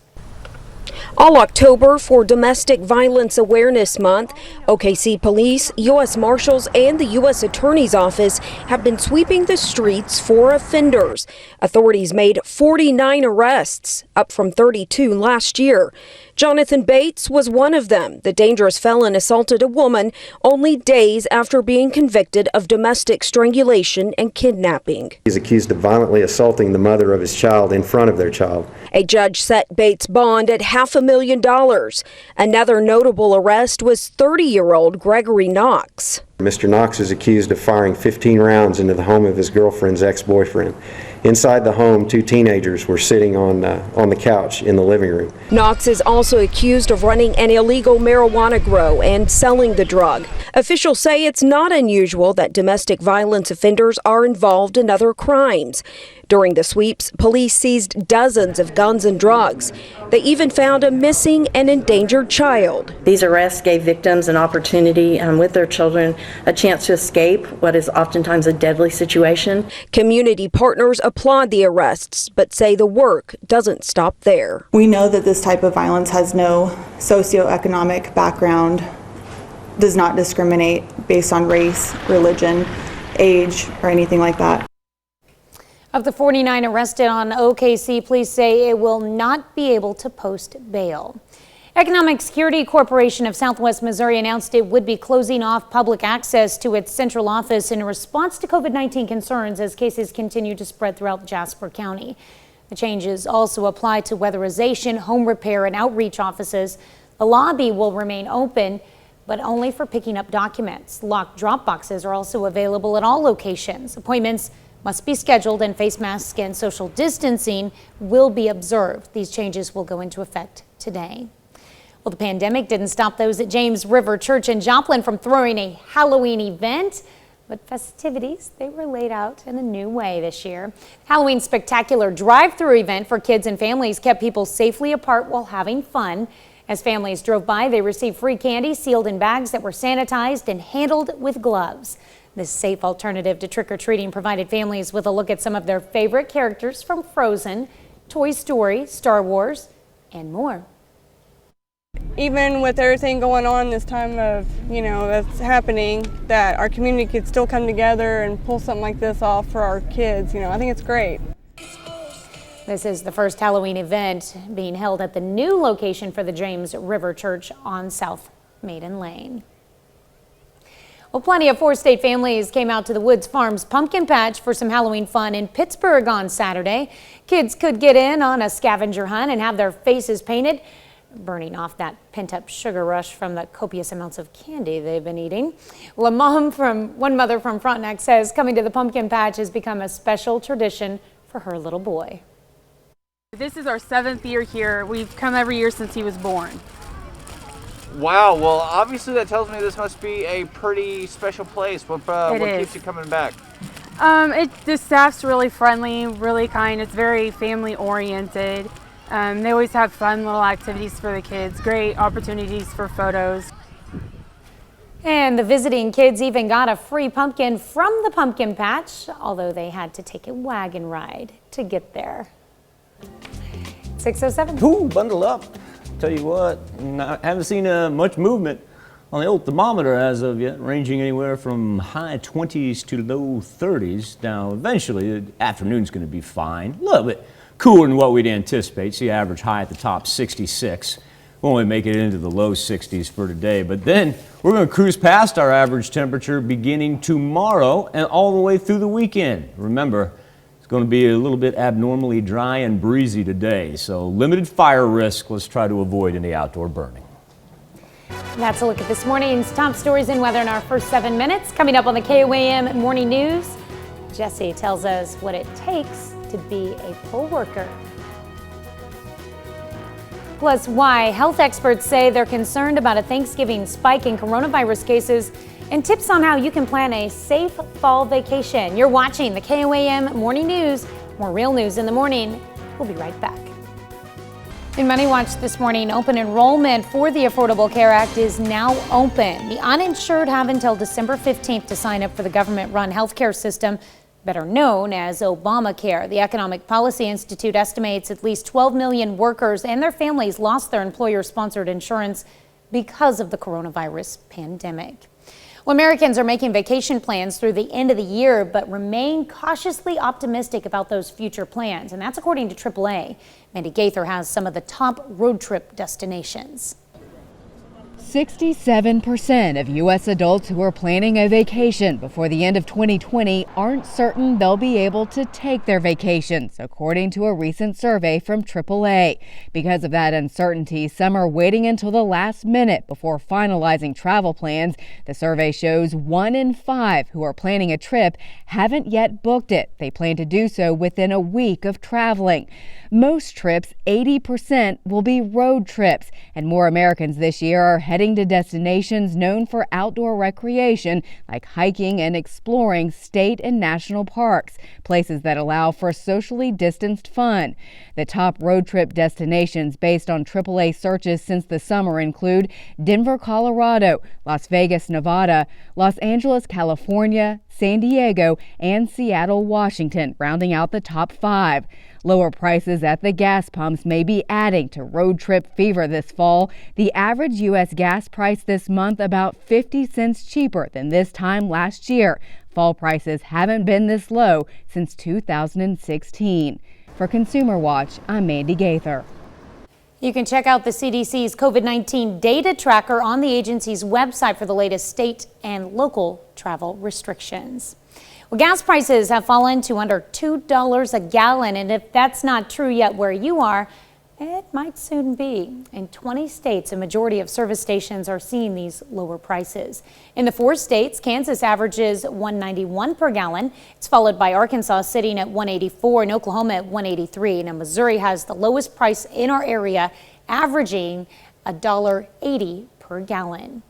All October for Domestic Violence Awareness Month, OKC Police, U.S. Marshals, and the U.S. Attorney's Office have been sweeping the streets for offenders. Authorities made 49 arrests, up from 32 last year. Jonathan Bates was one of them. The dangerous felon assaulted a woman only days after being convicted of domestic strangulation and kidnapping. He's accused of violently assaulting the mother of his child in front of their child. A judge set Bates' bond at $500,000. Another notable arrest was 30-year-old Gregory Knox. Mr. Knox is accused of firing 15 rounds into the home of his girlfriend's ex-boyfriend. Inside the home, 2 teenagers were sitting on the couch in the living room. Knox is also accused of running an illegal marijuana grow and selling the drug. Officials say it's not unusual that domestic violence offenders are involved in other crimes. During the sweeps, police seized dozens of guns and drugs. They even found a missing and endangered child. These arrests gave victims an opportunity with their children, a chance to escape what is oftentimes a deadly situation. Community partners applaud the arrests, but say the work doesn't stop there. We know that this type of violence has no socioeconomic background, does not discriminate based on race, religion, age, or anything like that. Of the 49 arrested on OKC, police say it will not be able to post bail. Economic Security Corporation of Southwest Missouri announced it would be closing off public access to its central office in response to COVID-19 concerns as cases continue to spread throughout Jasper County. The changes also apply to weatherization, home repair, and outreach offices. The lobby will remain open, but only for picking up documents. Locked drop boxes are also available at all locations. Appointments must be scheduled, and face masks and social distancing will be observed. These changes will go into effect today. Well, the pandemic didn't stop those at James River Church in Joplin from throwing a Halloween event, but festivities, they were laid out in a new way this year. Halloween Spectacular drive-through event for kids and families kept people safely apart while having fun. As families drove by, they received free candy sealed in bags that were sanitized and handled with gloves. This safe alternative to trick-or-treating provided families with a look at some of their favorite characters from Frozen, Toy Story, Star Wars, and more. Even with everything going on this time of, that's happening, that our community could still come together and pull something like this off for our kids, I think it's great. This is the first Halloween event being held at the new location for the James River Church on South Maiden Lane. Well, plenty of four-state families came out to the Woods Farms Pumpkin Patch for some Halloween fun in Pittsburgh on Saturday. Kids could get in on a scavenger hunt and have their faces painted, burning off that pent-up sugar rush from the copious amounts of candy they've been eating. Well, one mother from Frontenac says coming to the Pumpkin Patch has become a special tradition for her little boy. This is our 7th year here. We've come every year since he was born. Wow, well obviously that tells me this must be a pretty special place. What keeps you coming back? The staff's really friendly, really kind. It's very family oriented. They always have fun little activities for the kids, great opportunities for photos. And the visiting kids even got a free pumpkin from the pumpkin patch, although they had to take a wagon ride to get there. 6:07. Ooh, bundle up. Tell you what, I haven't seen much movement on the old thermometer as of yet, ranging anywhere from high 20s to low 30s. Now, eventually, the afternoon's going to be fine. A little bit cooler than what we'd anticipate. See, average high at the top, 66. We'll only make it into the low 60s for today. But then we're going to cruise past our average temperature beginning tomorrow and all the way through the weekend. Remember, it's going to be a little bit abnormally dry and breezy today, so limited fire risk. Let's try to avoid any outdoor burning. That's a look at this morning's top stories and weather in our first 7 minutes. Coming up on the KOAM Morning News, Jesse tells us what it takes to be a poll worker. Plus, why health experts say they're concerned about a Thanksgiving spike in coronavirus cases, and tips on how you can plan a safe fall vacation. You're watching the KOAM Morning News. More real news in the morning. We'll be right back. In Money Watch this morning, open enrollment for the Affordable Care Act is now open. The uninsured have until December 15th to sign up for the government-run healthcare system, better known as Obamacare. The Economic Policy Institute estimates at least 12 million workers and their families lost their employer-sponsored insurance because of the coronavirus pandemic. Well, Americans are making vacation plans through the end of the year, but remain cautiously optimistic about those future plans. And that's according to AAA. Mandy Gaither has some of the top road trip destinations. 67% of U.S. adults who are planning a vacation before the end of 2020 aren't certain they'll be able to take their vacations, according to a recent survey from AAA. Because of that uncertainty, some are waiting until the last minute before finalizing travel plans. The survey shows 1 in 5 who are planning a trip haven't yet booked it. They plan to do so within a week of traveling. Most trips, 80%, will be road trips, and more Americans this year are heading to destinations known for outdoor recreation, like hiking and exploring state and national parks, places that allow for socially distanced fun. The top road trip destinations based on AAA searches since the summer include Denver, Colorado, Las Vegas, Nevada, Los Angeles, California, San Diego, and Seattle, Washington, rounding out the top 5. Lower prices at the gas pumps may be adding to road trip fever this fall. The average U.S. gas price this month about 50 cents cheaper than this time last year. Fall prices haven't been this low since 2016. For Consumer Watch, I'm Mandy Gaither. You can check out the CDC's COVID-19 data tracker on the agency's website for the latest state and local travel restrictions. Well, gas prices have fallen to under $2 a gallon, and if that's not true yet where you are, it might soon be. In 20 states, a majority of service stations are seeing these lower prices. In the 4 states, Kansas averages $1.91 per gallon. It's followed by Arkansas sitting at $1.84 and Oklahoma at $1.83. Now, Missouri has the lowest price in our area, averaging $1.80 per gallon.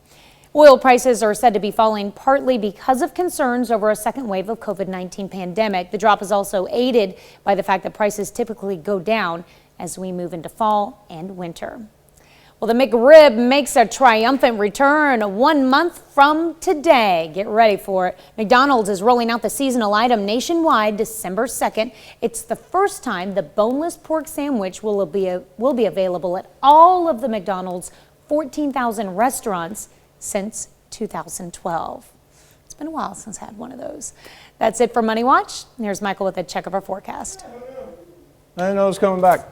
Oil prices are said to be falling partly because of concerns over a second wave of COVID-19 pandemic. The drop is also aided by the fact that prices typically go down as we move into fall and winter. Well, the McRib makes a triumphant return 1 month from today. Get ready for it. McDonald's is rolling out the seasonal item nationwide December 2nd. It's the first time the boneless pork sandwich will be available at all of the McDonald's 14,000 restaurants since 2012. It's been a while since I had one of those. That's it for Money Watch. Here's Michael with a check of our forecast. I didn't know it was coming back.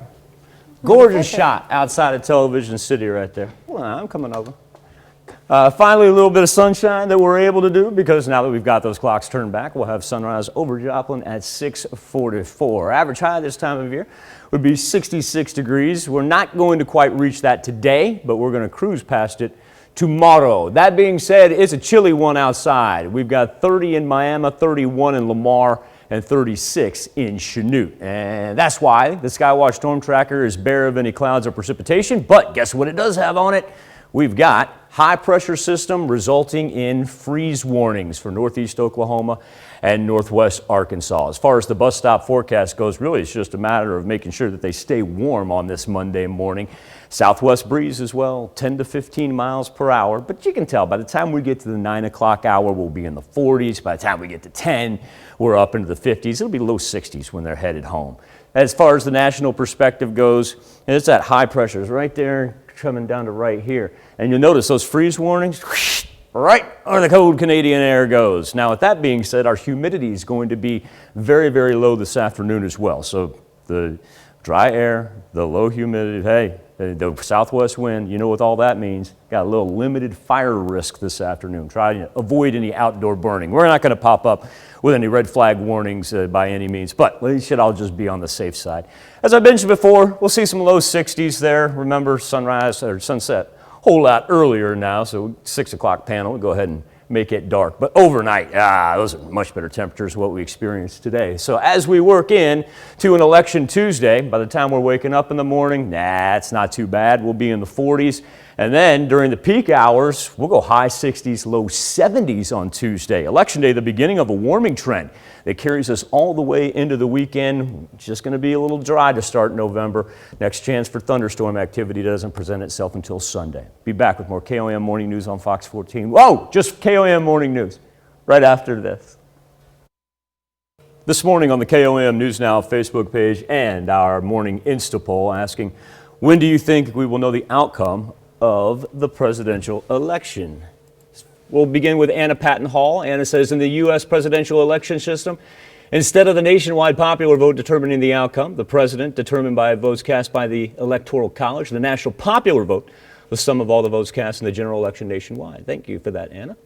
Gorgeous shot outside of Television City right there. Well, I'm coming over. Finally, a little bit of sunshine that we're able to do, because now that we've got those clocks turned back, we'll have sunrise over Joplin at 6:44. Average high this time of year would be 66 degrees. We're not going to quite reach that today, but we're going to cruise past it tomorrow. That being said, it's a chilly one outside. We've got 30 in Miami, 31 in Lamar, and 36 in Chanute. And that's why the Skywatch Storm Tracker is bare of any clouds or precipitation. But guess what it does have on it? We've got high pressure system resulting in freeze warnings for northeast Oklahoma and northwest Arkansas. As far as the bus stop forecast goes, really it's just a matter of making sure that they stay warm on this Monday morning. Southwest breeze as well, 10 to 15 miles per hour. But you can tell by the time we get to the 9 o'clock hour, we'll be in the 40s. By the time we get to 10, we're up into the 50s. It'll be low 60s when they're headed home. As far as the national perspective goes, it's that high pressure is right there coming down to right here. And you'll notice those freeze warnings, whoosh, right where the cold Canadian air goes. Now, with that being said, our humidity is going to be very, very low this afternoon as well. So the dry air, the low humidity, hey, the southwest wind, you know what all that means. Got a little limited fire risk this afternoon. Try to avoid any outdoor burning. We're not going to pop up with any red flag warnings by any means, but we should all just be on the safe side. As I mentioned before, we'll see some low 60s there. Remember, sunrise or sunset a whole lot earlier now, so 6 o'clock panel, we'll go ahead and make it dark. But overnight, those are much better temperatures than what we experienced today. So as we work in to an election Tuesday, by the time we're waking up in the morning, it's not too bad. We'll be in the 40s. And then during the peak hours, we'll go high 60s, low 70s on Tuesday. Election day, the beginning of a warming trend that carries us all the way into the weekend. It's just going to be a little dry to start November. Next chance for thunderstorm activity doesn't present itself until Sunday. Be back with more KOM Morning News on Fox 14. Whoa, just KOM Morning News right after this. This morning on the KOM News Now Facebook page and our morning Insta poll asking, when do you think we will know the outcome of the presidential election? We'll begin with Anna Patton Hall. Anna says in the U.S. presidential election system, instead of the nationwide popular vote determining the outcome, the president determined by votes cast by the Electoral College, the national popular vote, the sum of all the votes cast in the general election nationwide. Thank you for that, Anna.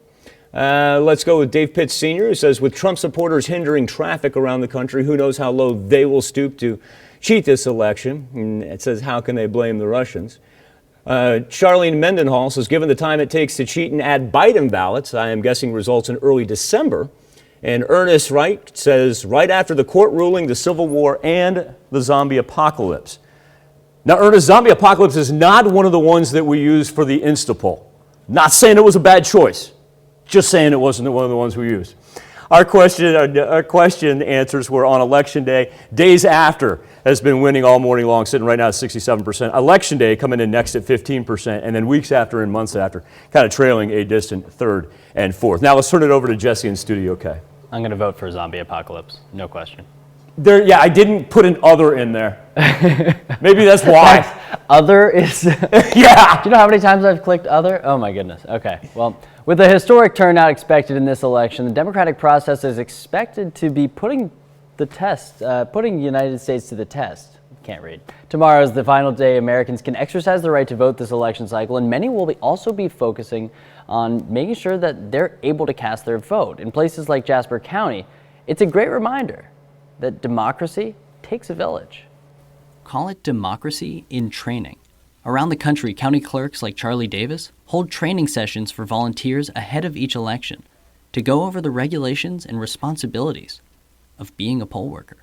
Let's go with Dave Pitts Sr., who says, with Trump supporters hindering traffic around the country, who knows how low they will stoop to cheat this election. And it says, how can they blame the Russians? Charlene Mendenhall says, given the time it takes to cheat and add Biden ballots, I am guessing results in early December. And Ernest Wright says, right after the court ruling, the Civil War, and the zombie apocalypse. Now, Ernest, zombie apocalypse is not one of the ones that we used for the Insta poll. Not saying it was a bad choice. Just saying it wasn't one of the ones we used. Our question answers were on Election Day. Days After has been winning all morning long, sitting right now at 67%. Election Day coming in next at 15%, and then weeks after and months after, kind of trailing a distant third and fourth. Now let's turn it over to Jesse in Studio K. I'm going to vote for zombie apocalypse, no question. Yeah, I didn't put an other in there. Maybe that's why. Other is... Yeah. Do you know how many times I've clicked other? Oh my goodness. Okay, well, with the historic turnout expected in this election, the democratic process is expected to be putting the United States to the test. Can't read. Tomorrow is the final day Americans can exercise the right to vote this election cycle, and many will also be focusing on making sure that they're able to cast their vote. In places like Jasper County, it's a great reminder that democracy takes a village. Call it democracy in training. Around the country, county clerks like Charlie Davis hold training sessions for volunteers ahead of each election to go over the regulations and responsibilities of being a poll worker.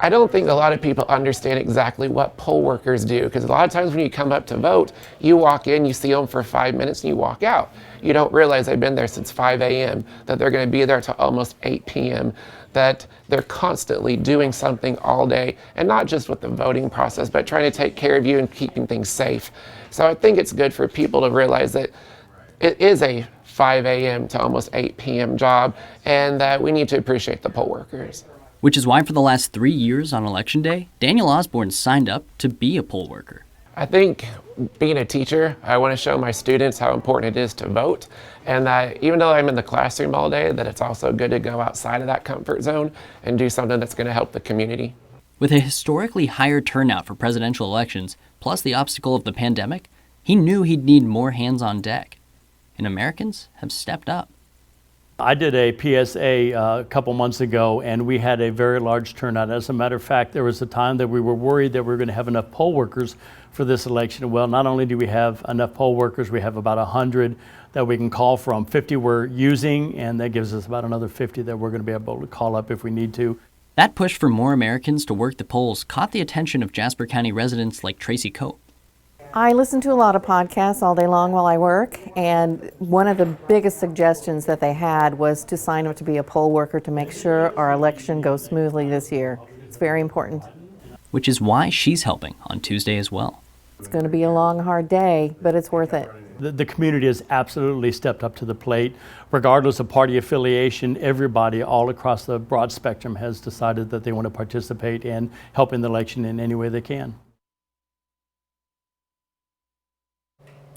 I don't think a lot of people understand exactly what poll workers do, because a lot of times when you come up to vote, you walk in, you see them for 5 minutes, and you walk out. You don't realize they've been there since 5 a.m., that they're going to be there till almost 8 p.m., that they're constantly doing something all day, and not just with the voting process, but trying to take care of you and keeping things safe. So I think it's good for people to realize that it is a 5 a.m. to almost 8 p.m. job, and that we need to appreciate the poll workers. Which is why for the last 3 years on Election Day, Daniel Osborne signed up to be a poll worker. I think being a teacher, I want to show my students how important it is to vote, and that even though I'm in the classroom all day, that it's also good to go outside of that comfort zone and do something that's going to help the community. With a historically higher turnout for presidential elections, plus the obstacle of the pandemic, he knew he'd need more hands on deck. And Americans have stepped up. I did a PSA a couple months ago, and we had a very large turnout. As a matter of fact, there was a time that we were worried that we were going to have enough poll workers for this election. Well, not only do we have enough poll workers, we have about 100 that we can call from. 50 we're using, and that gives us about another 50 that we're going to be able to call up if we need to. That push for more Americans to work the polls caught the attention of Jasper County residents like Tracy Koam. I listen to a lot of podcasts all day long while I work, and one of the biggest suggestions that they had was to sign up to be a poll worker to make sure our election goes smoothly this year. It's very important. Which is why she's helping on Tuesday as well. It's going to be a long, hard day, but it's worth it. The community has absolutely stepped up to the plate. Regardless of party affiliation, everybody all across the broad spectrum has decided that they want to participate and help in the election in any way they can.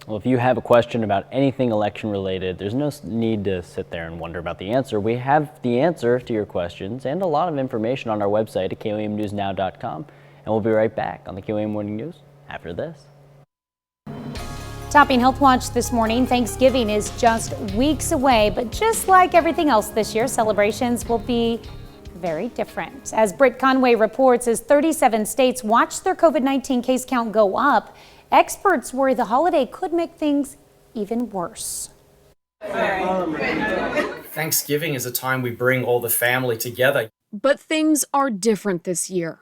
Well, if you have a question about anything election related, there's no need to sit there and wonder about the answer. We have the answer to your questions and a lot of information on our website at KOAMnewsnow.com. And we'll be right back on the KOAM Morning News after this. Topping Health Watch this morning, Thanksgiving is just weeks away, but just like everything else this year, celebrations will be very different. As Britt Conway reports, as 37 states watch their COVID-19 case count go up, experts worry the holiday could make things even worse. Thanksgiving is a time we bring all the family together. But things are different this year.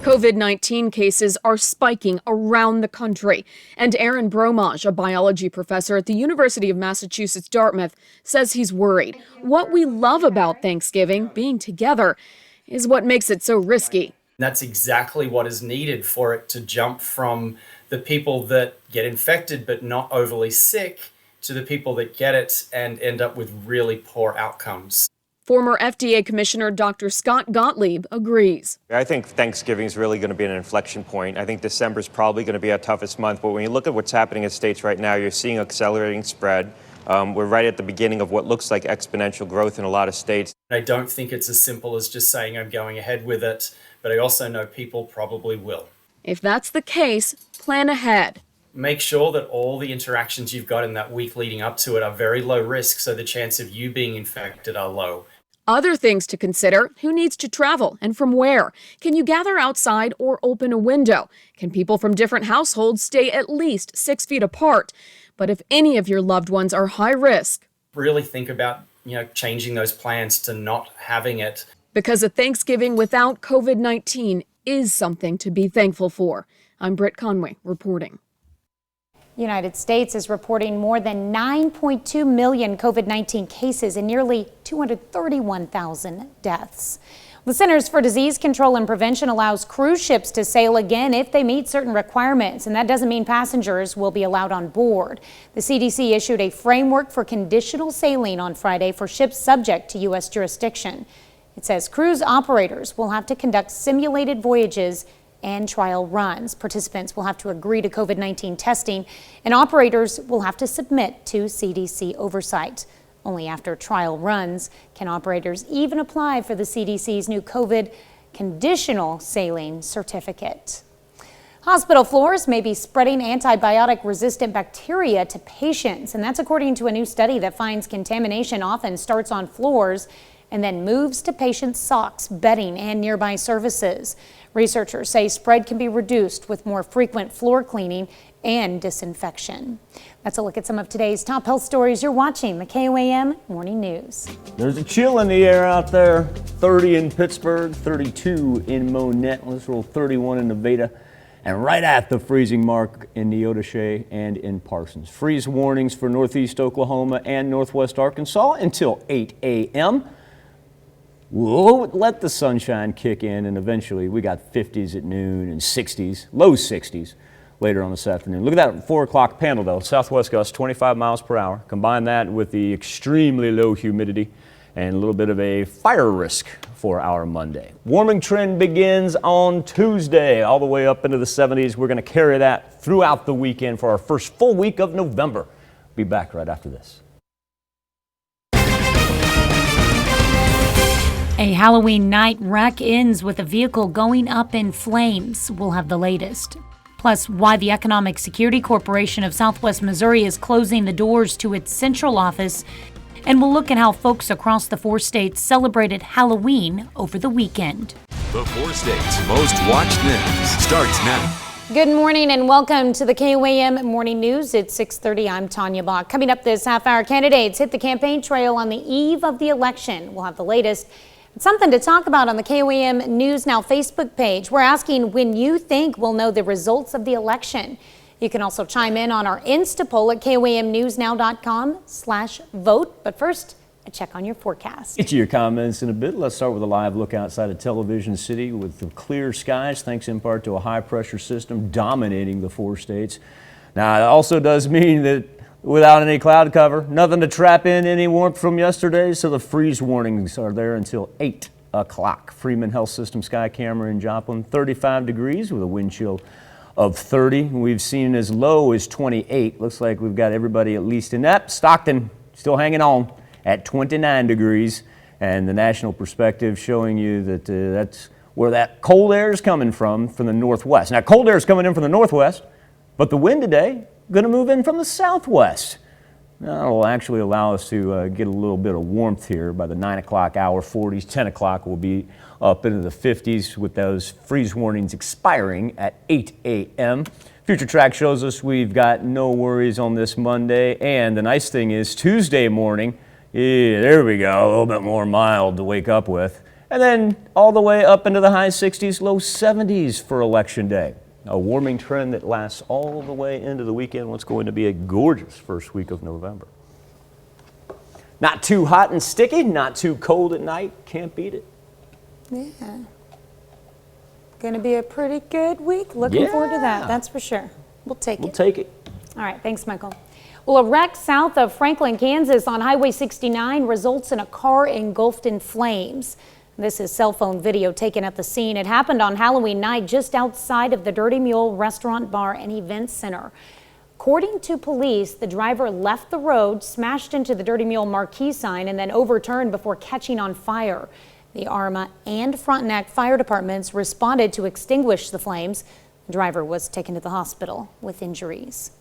COVID-19 cases are spiking around the country, and Aaron Bromage, a biology professor at the University of Massachusetts Dartmouth, says he's worried. What we love about Thanksgiving, being together, is what makes it so risky. That's exactly what is needed for it to jump from the people that get infected but not overly sick to the people that get it and end up with really poor outcomes. Former FDA Commissioner Dr. Scott Gottlieb agrees. I think Thanksgiving is really going to be an inflection point. I think December is probably going to be our toughest month. But when you look at what's happening in states right now, you're seeing accelerating spread. We're right at the beginning of what looks like exponential growth in a lot of states. I don't think it's as simple as just saying I'm going ahead with it, but I also know people probably will. If that's the case, plan ahead. Make sure that all the interactions you've got in that week leading up to it are very low risk, so the chance of you being infected are low. Other things to consider: who needs to travel and from where? Can you gather outside or open a window? Can people from different households stay at least 6 feet apart? But if any of your loved ones are high risk, Really think about, changing those plans to not having it. because a Thanksgiving without COVID-19 is something to be thankful for. I'm Britt Conway reporting. United States is reporting more than 9.2 million COVID-19 cases and nearly 231,000 deaths. The Centers for Disease Control and Prevention allows cruise ships to sail again if they meet certain requirements, and that doesn't mean passengers will be allowed on board. The CDC issued a framework for conditional sailing on Friday for ships subject to U.S. jurisdiction. It says cruise operators will have to conduct simulated voyages and trial runs. Participants will have to agree to COVID-19 testing, and operators will have to submit to CDC oversight. Only after trial runs can operators even apply for the CDC's new COVID conditional sailing certificate. Hospital floors may be spreading antibiotic-resistant bacteria to patients, and that's according to a new study that finds contamination often starts on floors and then moves to patients' socks, bedding, and nearby surfaces. Researchers say spread can be reduced with more frequent floor cleaning and disinfection. That's a look at some of today's top health stories. You're watching the KOAM Morning News. There's a chill in the air out there. 30 in Pittsburgh, 32 in Monette. Let's roll 31 in Nevada, and right at the freezing mark in Outage and in Parsons. Freeze warnings for northeast Oklahoma and northwest Arkansas until 8 a.m. We'll let the sunshine kick in, and eventually we got 50s at noon and 60s, low 60s later on this afternoon. Look at that 4 o'clock panel though. Southwest gusts 25 miles per hour. Combine that with the extremely low humidity and a little bit of a fire risk for our Monday. Warming trend begins on Tuesday all the way up into the 70s. We're going to carry that throughout the weekend for our first full week of November. Be back right after this. A Halloween night wreck ends with a vehicle going up in flames. We'll have the latest. Plus, why the Economic Security Corporation of Southwest Missouri is closing the doors to its central office. And we'll look at how folks across the 4 states celebrated Halloween over the weekend. The 4 states' most watched news starts now. Good morning and welcome to the KOAM Morning News. It's 6:30. I'm Tanya Bach. Coming up this half hour, candidates hit the campaign trail on the eve of the election. We'll have the latest. Something to talk about on the KOAM News Now Facebook page. We're asking when you think we'll know the results of the election. You can also chime in on our Insta poll at KOAMnewsnow.com/vote. But first, a check on your forecast. Get to your comments in a bit. Let's start with a live look outside of Television City with the clear skies, thanks in part to a high pressure system dominating the 4 states. Now, it also does mean that without any cloud cover, nothing to trap in any warmth from yesterday, so the freeze warnings are there until 8 o'clock. Freeman Health System sky camera in Joplin, 35 degrees with a wind chill of 30. We've seen as low as 28. Looks like we've got everybody at least in that. Stockton still hanging on at 29 degrees, and the national perspective showing you that that's where that cold air is coming from the northwest. Now, cold air is coming in from the northwest, but the wind today going to move in from the southwest. That'll actually allow us to get a little bit of warmth here by the 9 o'clock hour, 40s. 10 o'clock will be up into the 50s with those freeze warnings expiring at 8 a.m. Future Track shows us we've got no worries on this Monday, and the nice thing is Tuesday morning, there we go, a little bit more mild to wake up with. And then all the way up into the high 60s, low 70s for Election Day. A warming trend that lasts all the way into the weekend. What's going to be a gorgeous first week of November. Not too hot and sticky, not too cold at night. Can't beat it. Yeah. Going to be a pretty good week. Looking forward to that, that's for sure. We'll take it. We'll take it. All right, thanks, Michael. Well, a wreck south of Franklin, Kansas on Highway 69 results in a car engulfed in flames. This is cell phone video taken at the scene. It happened on Halloween night just outside of the Dirty Mule Restaurant, Bar and Event Center. According to police, the driver left the road, smashed into the Dirty Mule marquee sign, and then overturned before catching on fire. The Arma and Frontenac fire departments responded to extinguish the flames. The driver was taken to the hospital with injuries.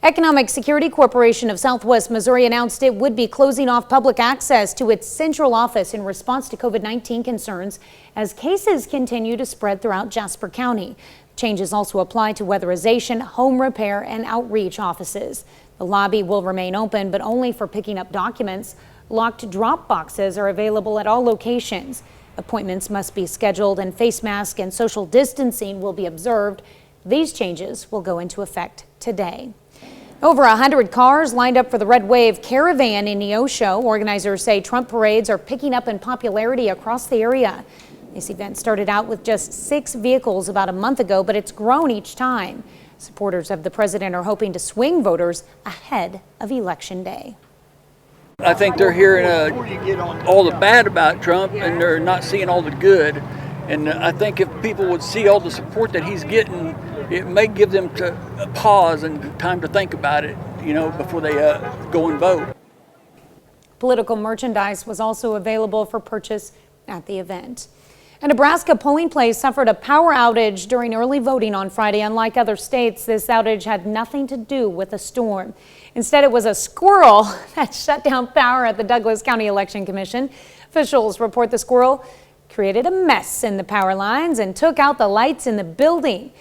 Economic Security Corporation of Southwest Missouri announced it would be closing off public access to its central office in response to COVID-19 concerns as cases continue to spread throughout Jasper County. Changes also apply to weatherization, home repair, and outreach offices. The lobby will remain open, but only for picking up documents. Locked drop boxes are available at all locations. Appointments must be scheduled, and face mask and social distancing will be observed. These changes will go into effect today. Over 100 cars lined up for the Red Wave Caravan in Neosho. Organizers say Trump parades are picking up in popularity across the area. This event started out with just 6 vehicles about a month ago, but it's grown each time. Supporters of the president are hoping to swing voters ahead of Election Day. I think they're hearing all the bad about Trump and they're not seeing all the good. And I think if people would see all the support that he's getting, it may give them a pause and time to think about it, before they go and vote. Political merchandise was also available for purchase at the event. A Nebraska polling place suffered a power outage during early voting on Friday. Unlike other states, this outage had nothing to do with a storm. Instead, it was a squirrel that shut down power at the Douglas County Election Commission. Officials report the squirrel created a mess in the power lines and took out the lights in the building.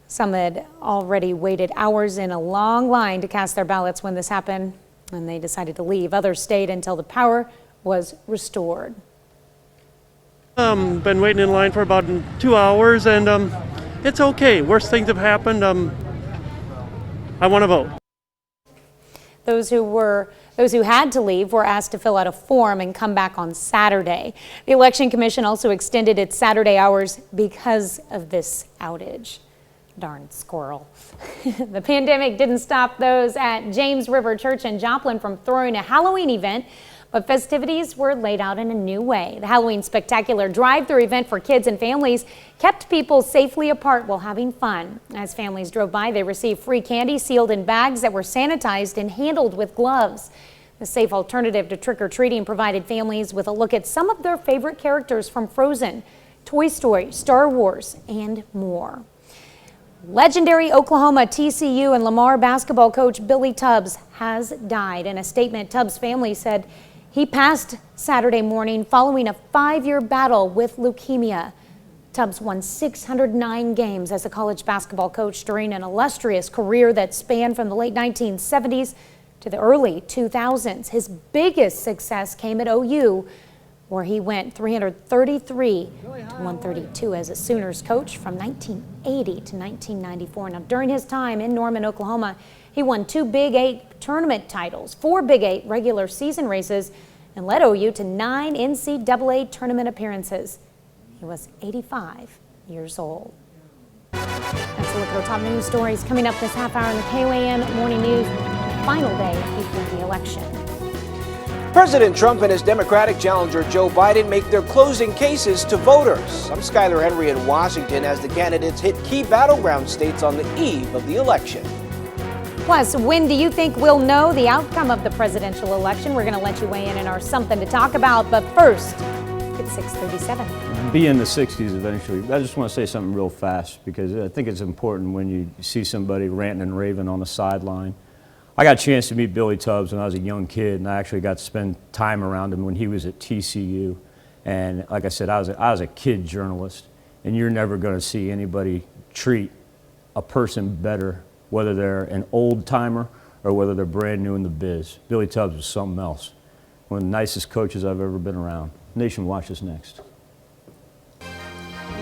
Some had already waited hours in a long line to cast their ballots when this happened, and they decided to leave. Others stayed until the power was restored. Been waiting in line for about 2 hours, and it's okay. Worst things have happened. I want to vote. Those who had to leave were asked to fill out a form and come back on Saturday. The Election Commission also extended its Saturday hours because of this outage. Darn squirrel. The pandemic didn't stop those at James River Church in Joplin from throwing a Halloween event, but festivities were laid out in a new way. The Halloween Spectacular drive-through event for kids and families kept people safely apart while having fun. As families drove by, they received free candy sealed in bags that were sanitized and handled with gloves. The safe alternative to trick-or-treating provided families with a look at some of their favorite characters from Frozen, Toy Story, Star Wars, and more. Legendary Oklahoma, TCU, and Lamar basketball coach Billy Tubbs has died. In a statement, Tubbs' family said he passed Saturday morning following a 5-year battle with leukemia. Tubbs won 609 games as a college basketball coach during an illustrious career that spanned from the late 1970s to the early 2000s. His biggest success came at OU, where he went 333 to 132 as a Sooners coach from 1980 to 1994. Now, during his time in Norman, Oklahoma, he won 2 Big 8 tournament titles, 4 Big 8 regular season races, and led OU to 9 NCAA tournament appearances. He was 85 years old. Let's look at our top news stories coming up this half hour in the KOAM Morning News. Final day before the election. President Trump and his Democratic challenger Joe Biden make their closing cases to voters. I'm Skylar Henry in Washington as the candidates hit key battleground states on the eve of the election. Plus, when do you think we'll know the outcome of the presidential election? We're going to let you weigh in our Something to Talk About, but first, it's 6:37. Be in the 60s eventually. I just want to say something real fast because I think it's important when you see somebody ranting and raving on the sideline. I got a chance to meet Billy Tubbs when I was a young kid, and I actually got to spend time around him when he was at TCU. And like I said, I was a kid journalist, and you're never going to see anybody treat a person better, whether they're an old timer or whether they're brand new in the biz. Billy Tubbs was something else. One of the nicest coaches I've ever been around. Nationwatch is next.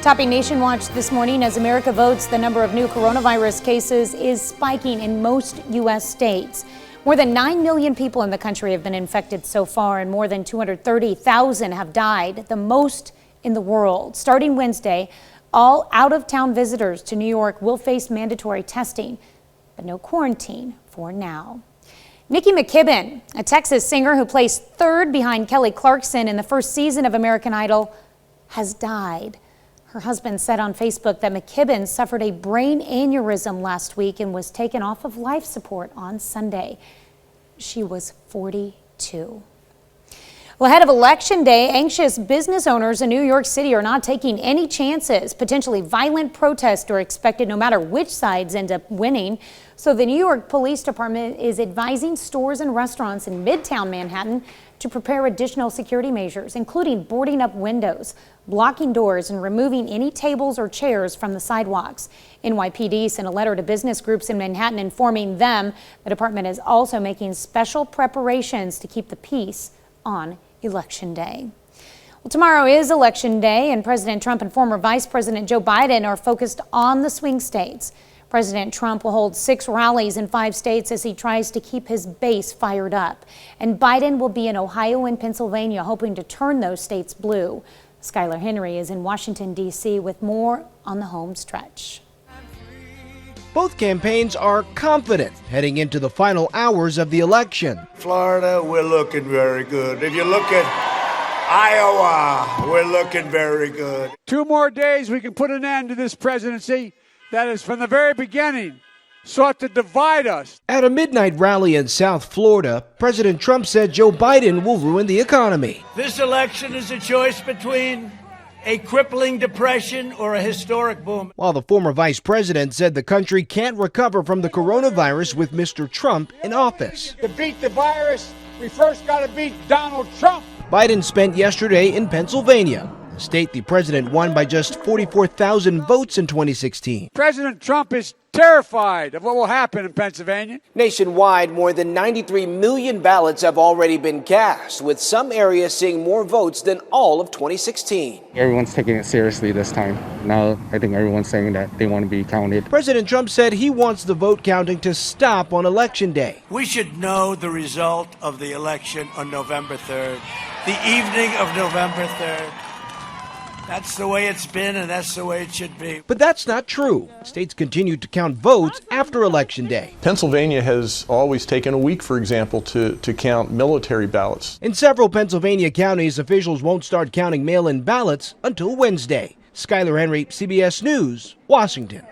Topping Nationwatch this morning, as America votes, the number of new coronavirus cases is spiking in most U.S. states. More than 9 million people in the country have been infected so far, and more than 230,000 have died, the most in the world. Starting Wednesday, all out-of-town visitors to New York will face mandatory testing, but no quarantine for for now. Nicki Mckibben, a Texas singer who placed third behind Kelly Clarkson in the first season of American Idol, has died. Her husband said on Facebook that Mckibben suffered a brain aneurysm last week and was taken off of life support on Sunday. She was 42. Well, ahead of Election Day, anxious business owners in New York City are not taking any chances. Potentially violent protests are expected no matter which sides end up winning. So the New York Police Department is advising stores and restaurants in Midtown Manhattan to prepare additional security measures, including boarding up windows, blocking doors, and removing any tables or chairs from the sidewalks. NYPD sent a letter to business groups in Manhattan informing them the department is also making special preparations to keep the peace on Election Day. Well, tomorrow is Election Day, and President Trump and former Vice President Joe Biden are focused on the swing states. President Trump will hold 6 rallies in 5 states as he tries to keep his base fired up. And Biden will be in Ohio and Pennsylvania, hoping to turn those states blue. Skylar Henry is in Washington, D.C. with more on the home stretch. Both campaigns are confident heading into the final hours of the election. Florida, we're looking very good. If you look at Iowa, we're looking very good. 2 more days, we can put an end to this presidency that has, from the very beginning, sought to divide us. At a midnight rally in South Florida, President Trump said Joe Biden will ruin the economy. This election is a choice between a crippling depression or a historic boom. While the former vice president said the country can't recover from the coronavirus with Mr. Trump in office. To beat the virus, we first got to beat Donald Trump. Biden spent yesterday in Pennsylvania, a state the president won by just 44,000 votes in 2016. President Trump is terrified of what will happen in Pennsylvania. Nationwide, more than 93 million ballots have already been cast, with some areas seeing more votes than all of 2016. Everyone's taking it seriously this time. Now I think everyone's saying that they want to be counted. President Trump said he wants the vote counting to stop on Election Day. We should know the result of the election on November 3rd, the evening of November 3rd. That's the way it's been, and that's the way it should be. But that's not true. States continue to count votes after Election Day. Pennsylvania has always taken a week, for example, to count military ballots. In several Pennsylvania counties, officials won't start counting mail-in ballots until Wednesday. Skylar Henry, CBS News, Washington.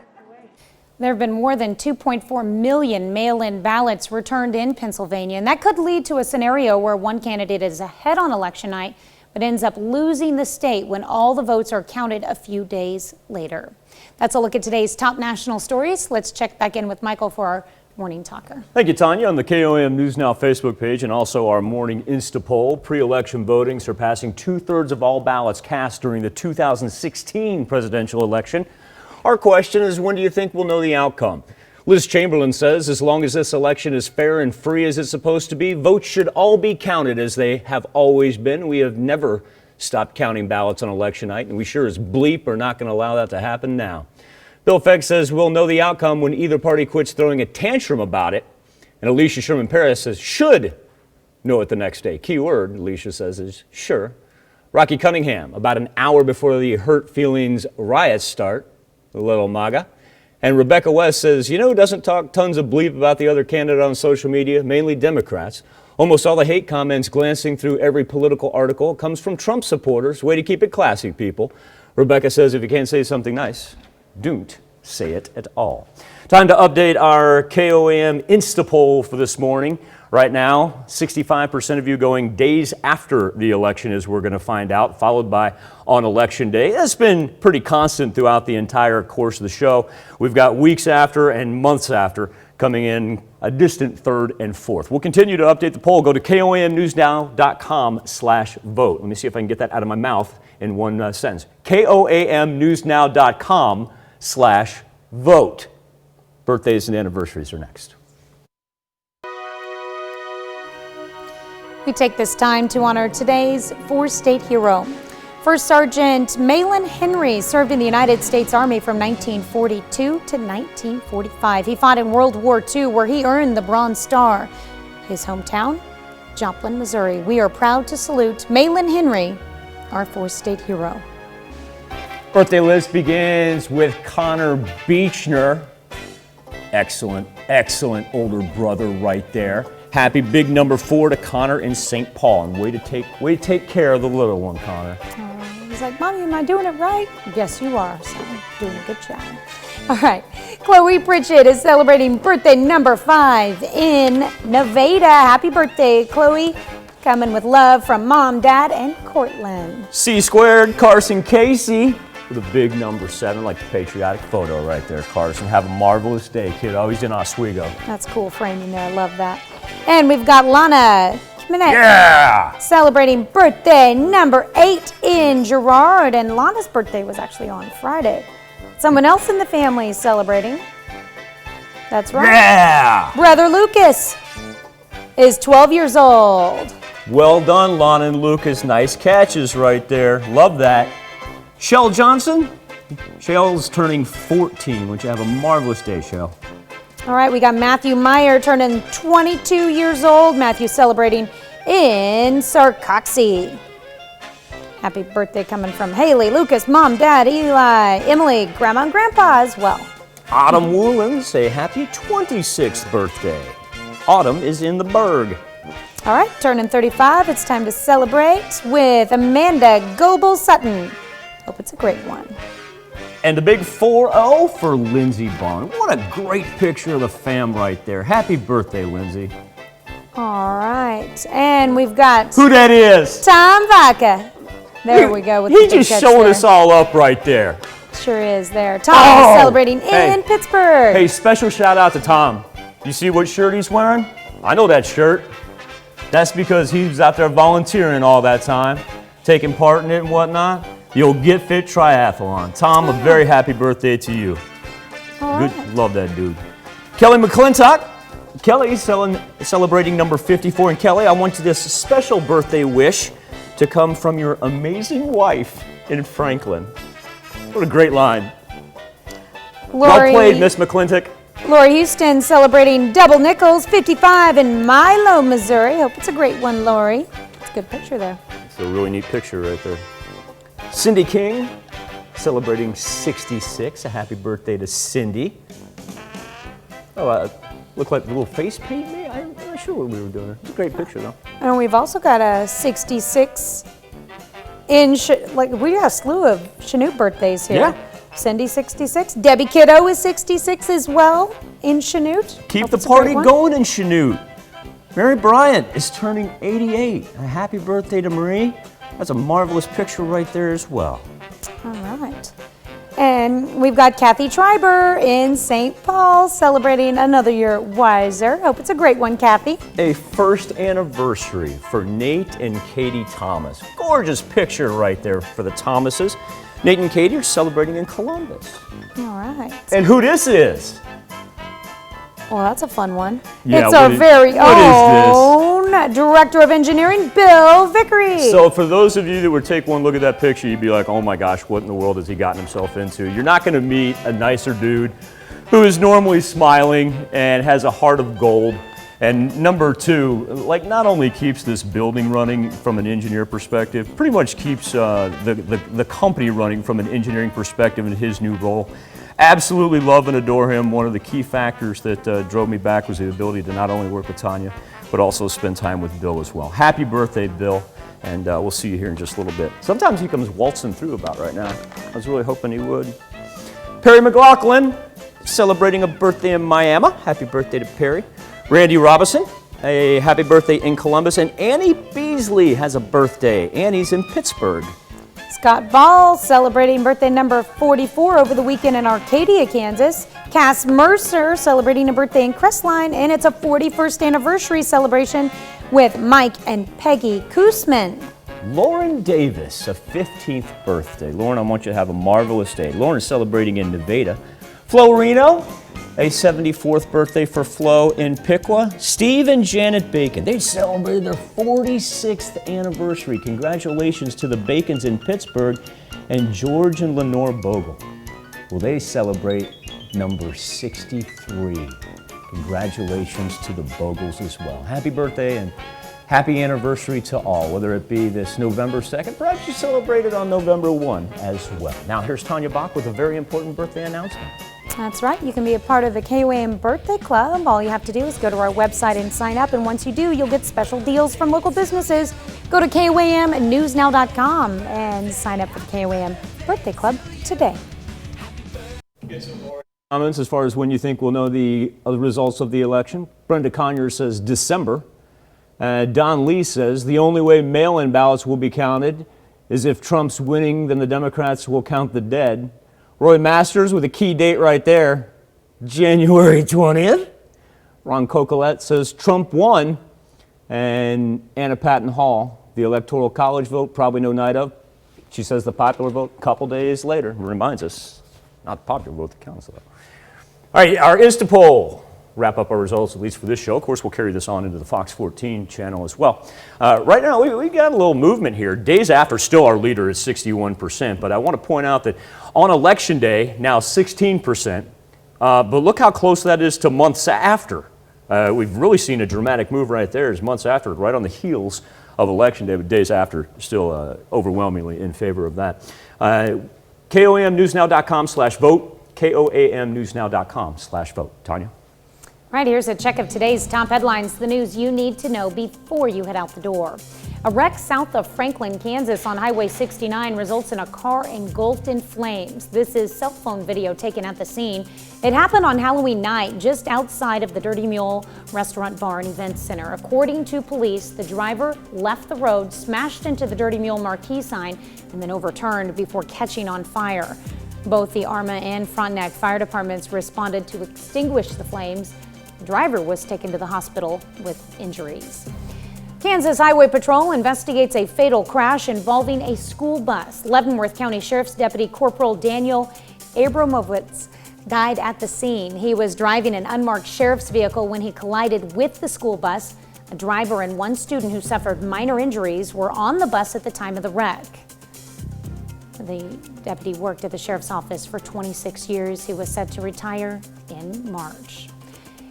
There have been more than 2.4 million mail-in ballots returned in Pennsylvania, and that could lead to a scenario where one candidate is ahead on election night but ends up losing the state when all the votes are counted a few days later. That's a look at today's top national stories. Let's check back in with Michael for our Morning Talker. Thank you, Tanya. On the KOAM News Now Facebook page and also our morning Insta poll, pre-election voting surpassing 2/3 of all ballots cast during the 2016 presidential election. Our question is, when do you think we'll know the outcome? Liz Chamberlain says as long as this election is fair and free as it's supposed to be, votes should all be counted as they have always been. We have never stopped counting ballots on election night, and we sure as bleep are not going to allow that to happen now. Bill Fegg says we'll know the outcome when either party quits throwing a tantrum about it. And Alicia Sherman-Perez says should know it the next day. Key word, Alicia says, is sure. Rocky Cunningham, about an hour before the Hurt Feelings riots start, the little MAGA. And Rebecca West says, you know who doesn't talk tons of bleep about the other candidate on social media? Mainly Democrats. Almost all the hate comments glancing through every political article comes from Trump supporters. Way to keep it classy, people. Rebecca says if you can't say something nice, don't say it at all. Time to update our KOAM Insta poll for this morning. Right now, 65% of you going days after the election is we're going to find out, followed by on Election Day. That's been pretty constant throughout the entire course of the show. We've got weeks after and months after coming in a distant third and fourth. We'll continue to update the poll. Go to KOAMnewsnow.com/vote. Let me see if I can get that out of my mouth in one sentence. KOAMnewsnow.com/vote. Birthdays and anniversaries are next. We take this time to honor today's four-state hero. First Sergeant Malin Henry served in the United States Army from 1942 to 1945. He fought in World War II, where he earned the Bronze Star. His hometown, Joplin, Missouri. We are proud to salute Malin Henry, our four-state hero. Birthday list begins with Connor Beechner. Excellent. excellent older brother right there. Happy big number 4 to Connor in St. Paul. And way to take care of the little one, Connor. He's like, Mommy, am I doing it right? Yes, you are, son. Doing a good job. All right. Chloe Pritchett is celebrating birthday number 5 in Nevada. Happy birthday, Chloe. Coming with love from Mom, Dad, and Cortland. C squared, Carson Casey with a big number 7, like the patriotic photo right there, Carson. Have a marvelous day, kid. Always in Oswego. That's cool framing there. I love that. And we've got Lana Minette. Yeah! Celebrating birthday number 8 in Girard. And Lana's birthday was actually on Friday. Someone else in the family is celebrating. That's right. Yeah! Brother Lucas is 12 years old. Well done, Lana and Lucas. Nice catches right there. Love that. Shell Johnson. Shell's turning 14. Would you have a marvelous day, Shell? All right, we got Matthew Meyer turning 22 years old. Matthew celebrating in Sarcoxie. Happy birthday coming from Haley, Lucas, Mom, Dad, Eli, Emily, Grandma, and Grandpa as well. Autumn Woolen, say happy 26th birthday. Autumn is in the Berg. All right, turning 35, it's time to celebrate with Amanda Goebel Sutton. Hope it's a great one. And a big 4-0 for Lindsey Bond. What a great picture of the fam right there. Happy birthday, Lindsey. All right, and we've got... Who that is? Tom Vaca. There we go. With He the big just catch showing there. us all up right there. Sure is there. Tom is celebrating in Pittsburgh. Hey, special shout out to Tom. You see what shirt he's wearing? I know that shirt. That's because he was out there volunteering all that time, taking part in it and whatnot. You'll Get Fit Triathlon. Tom, a very happy birthday to you. Good, love that dude. Kelly McClintock. Kelly's celebrating number 54. And Kelly, I want you this special birthday wish to come from your amazing wife in Franklin. What a great line. Well played, Miss McClintock. Lori Houston celebrating double nickels, 55 in Milo, Missouri. Hope it's a great one, Lori. It's a good picture there. It's a really neat picture right there. Cindy King celebrating 66. A happy birthday to Cindy. Oh, looked like a little face paint, maybe? I'm not sure what we were doing. It's a great picture, though. And we've also got a 66 in, we got a slew of Chanute birthdays here. Yeah. Cindy, 66. Debbie Kiddo is 66 as well in Chanute. Keep the party going in Chanute. Mary Bryant is turning 88. A happy birthday to Marie. That's a marvelous picture right there as well. All right. And we've got Kathy Schreiber in St. Paul celebrating another year wiser. Hope it's a great one, Kathy. A first anniversary for Nate and Katie Thomas. Gorgeous picture right there for the Thomases. Nate and Katie are celebrating in Columbus. All right. And who this is? Well, that's a fun one. Yeah, it's our very own Director of Engineering, Bill Vickery. So for those of you that would take one look at that picture, you'd be like, oh my gosh, what in the world has he gotten himself into? You're not going to meet a nicer dude who is normally smiling and has a heart of gold. And number 2, like not only keeps this building running from an engineer perspective, pretty much keeps the company running from an engineering perspective in his new role. Absolutely love and adore him. One of the key factors that drove me back was the ability to not only work with Tanya, but also spend time with Bill as well. Happy birthday, Bill, and we'll see you here in just a little bit. Sometimes he comes waltzing through about right now. I was really hoping he would. Perry McLaughlin, celebrating a birthday in Miami. Happy birthday to Perry. Randy Robinson, a happy birthday in Columbus. And Annie Beasley has a birthday. Annie's in Pittsburgh. Scott Ball celebrating birthday number 44 over the weekend in Arcadia, Kansas. Cass Mercer celebrating a birthday in Crestline, and it's a 41st anniversary celebration with Mike and Peggy Koosman. Lauren Davis, a 15th birthday. Lauren, I want you to have a marvelous day. Lauren is celebrating in Nevada. Flo Reno, a 74th birthday for Flo in Piqua. Steve and Janet Bacon, they celebrated their 46th anniversary. Congratulations to the Bacons in Pittsburgh. And George and Lenore Bogle, well, they celebrate number 63. Congratulations to the Bogles as well. Happy birthday and happy anniversary to all, whether it be this November 2nd, perhaps you celebrated on November 1 as well. Now here's Tanya Bach with a very important birthday announcement. That's right. You can be a part of the KOAM Birthday Club. All you have to do is go to our website and sign up. And once you do, you'll get special deals from local businesses. Go to KOAMnewsnow.com and sign up for the KOAM Birthday Club today. Comments as far as when you think we'll know the results of the election. Brenda Conyer says December. Don Lee says the only way mail-in ballots will be counted is if Trump's winning, then the Democrats will count the dead. Roy Masters with a key date right there, January 20th. Ron Cocolette says Trump won. And Anna Patton Hall, the Electoral College vote, probably no night of. She says the popular vote a couple days later. Reminds us, not the popular vote that counts though. All right, our Insta poll. Wrap up our results, at least for this show. Of course, we'll carry this on into the Fox 14 channel as well. Right now, we got a little movement here. Days after, still our leader is 61%, but I want to point out that on Election Day, now 16%, but look how close that is to months after. We've really seen a dramatic move right there as months after, right on the heels of Election Day, but days after, still overwhelmingly in favor of that. KOAMnewsnow.com/vote, KOAMnewsnow.com/vote. Tanya? Right, here's a check of today's top headlines, the news you need to know before you head out the door. A wreck south of Franklin, Kansas on Highway 69 results in a car engulfed in flames. This is cell phone video taken at the scene. It happened on Halloween night just outside of the Dirty Mule Restaurant Bar and Event Center. According to police, the driver left the road, smashed into the Dirty Mule marquee sign, and then overturned before catching on fire. Both the Arma and Frontenac fire departments responded to extinguish the flames. The driver was taken to the hospital with injuries. Kansas Highway Patrol investigates a fatal crash involving a school bus. Leavenworth County Sheriff's Deputy Corporal Daniel Abramowitz died at the scene. He was driving an unmarked sheriff's vehicle when he collided with the school bus. A driver and one student who suffered minor injuries were on the bus at the time of the wreck. The deputy worked at the sheriff's office for 26 years. He was set to retire in March.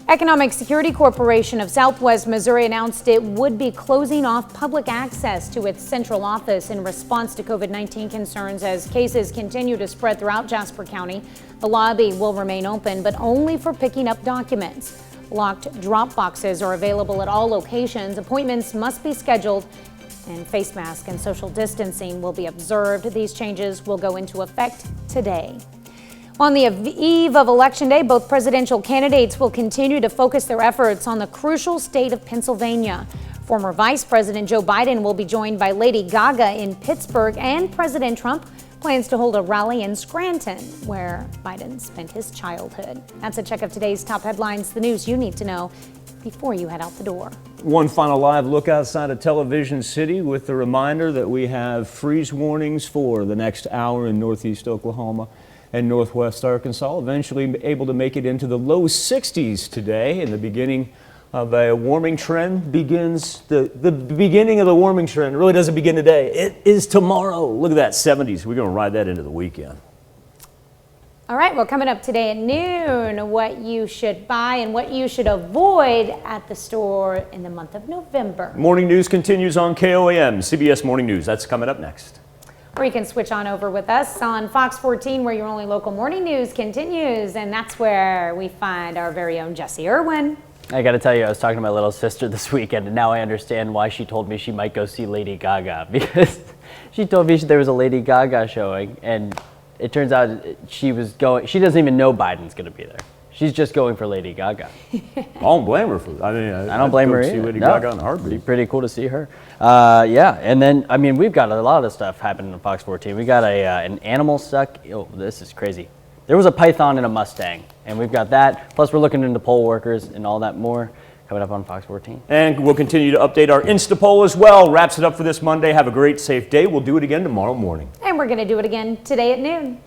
Economic Security Corporation of Southwest Missouri announced it would be closing off public access to its central office in response to COVID-19 concerns as cases continue to spread throughout Jasper County. The lobby will remain open, but only for picking up documents. Locked drop boxes are available at all locations. Appointments must be scheduled, and face mask and social distancing will be observed. These changes will go into effect today. On the eve of Election Day, both presidential candidates will continue to focus their efforts on the crucial state of Pennsylvania. Former Vice President Joe Biden will be joined by Lady Gaga in Pittsburgh, and President Trump plans to hold a rally in Scranton, where Biden spent his childhood. That's a check of today's top headlines, the news you need to know before you head out the door. One final live look outside of Television City with the reminder that we have freeze warnings for the next hour in northeast Oklahoma and northwest Arkansas, eventually able to make it into the low 60s today, and the beginning of a warming trend begins. The beginning of the warming trend really doesn't begin today. It is tomorrow. Look at that, 70s. We're going to ride that into the weekend. All right, well, coming up today at noon, what you should buy and what you should avoid at the store in the month of November. Morning news continues on KOAM, CBS Morning News. That's coming up next. Or you can switch on over with us on Fox 14, where your only local morning news continues, and that's where we find our very own Jesse Irwin. I got to tell you, I was talking to my little sister this weekend, and now I understand why she told me she might go see Lady Gaga, because she told me there was a Lady Gaga showing, and it turns out she was going. She doesn't even know Biden's going to be there. She's just going for Lady Gaga. I don't blame her for. I don't blame her either. either. See Lady Gaga in a heartbeat. It'd be pretty cool to see her. Yeah, and then we've got a lot of stuff happening on Fox 14. We got an animal stuck. Oh, this is crazy. There was a python in a Mustang, and we've got that. Plus, we're looking into poll workers and all that more coming up on Fox 14. And we'll continue to update our Insta poll as well. Wraps it up for this Monday. Have a great, safe day. We'll do it again tomorrow morning. And we're going to do it again today at noon.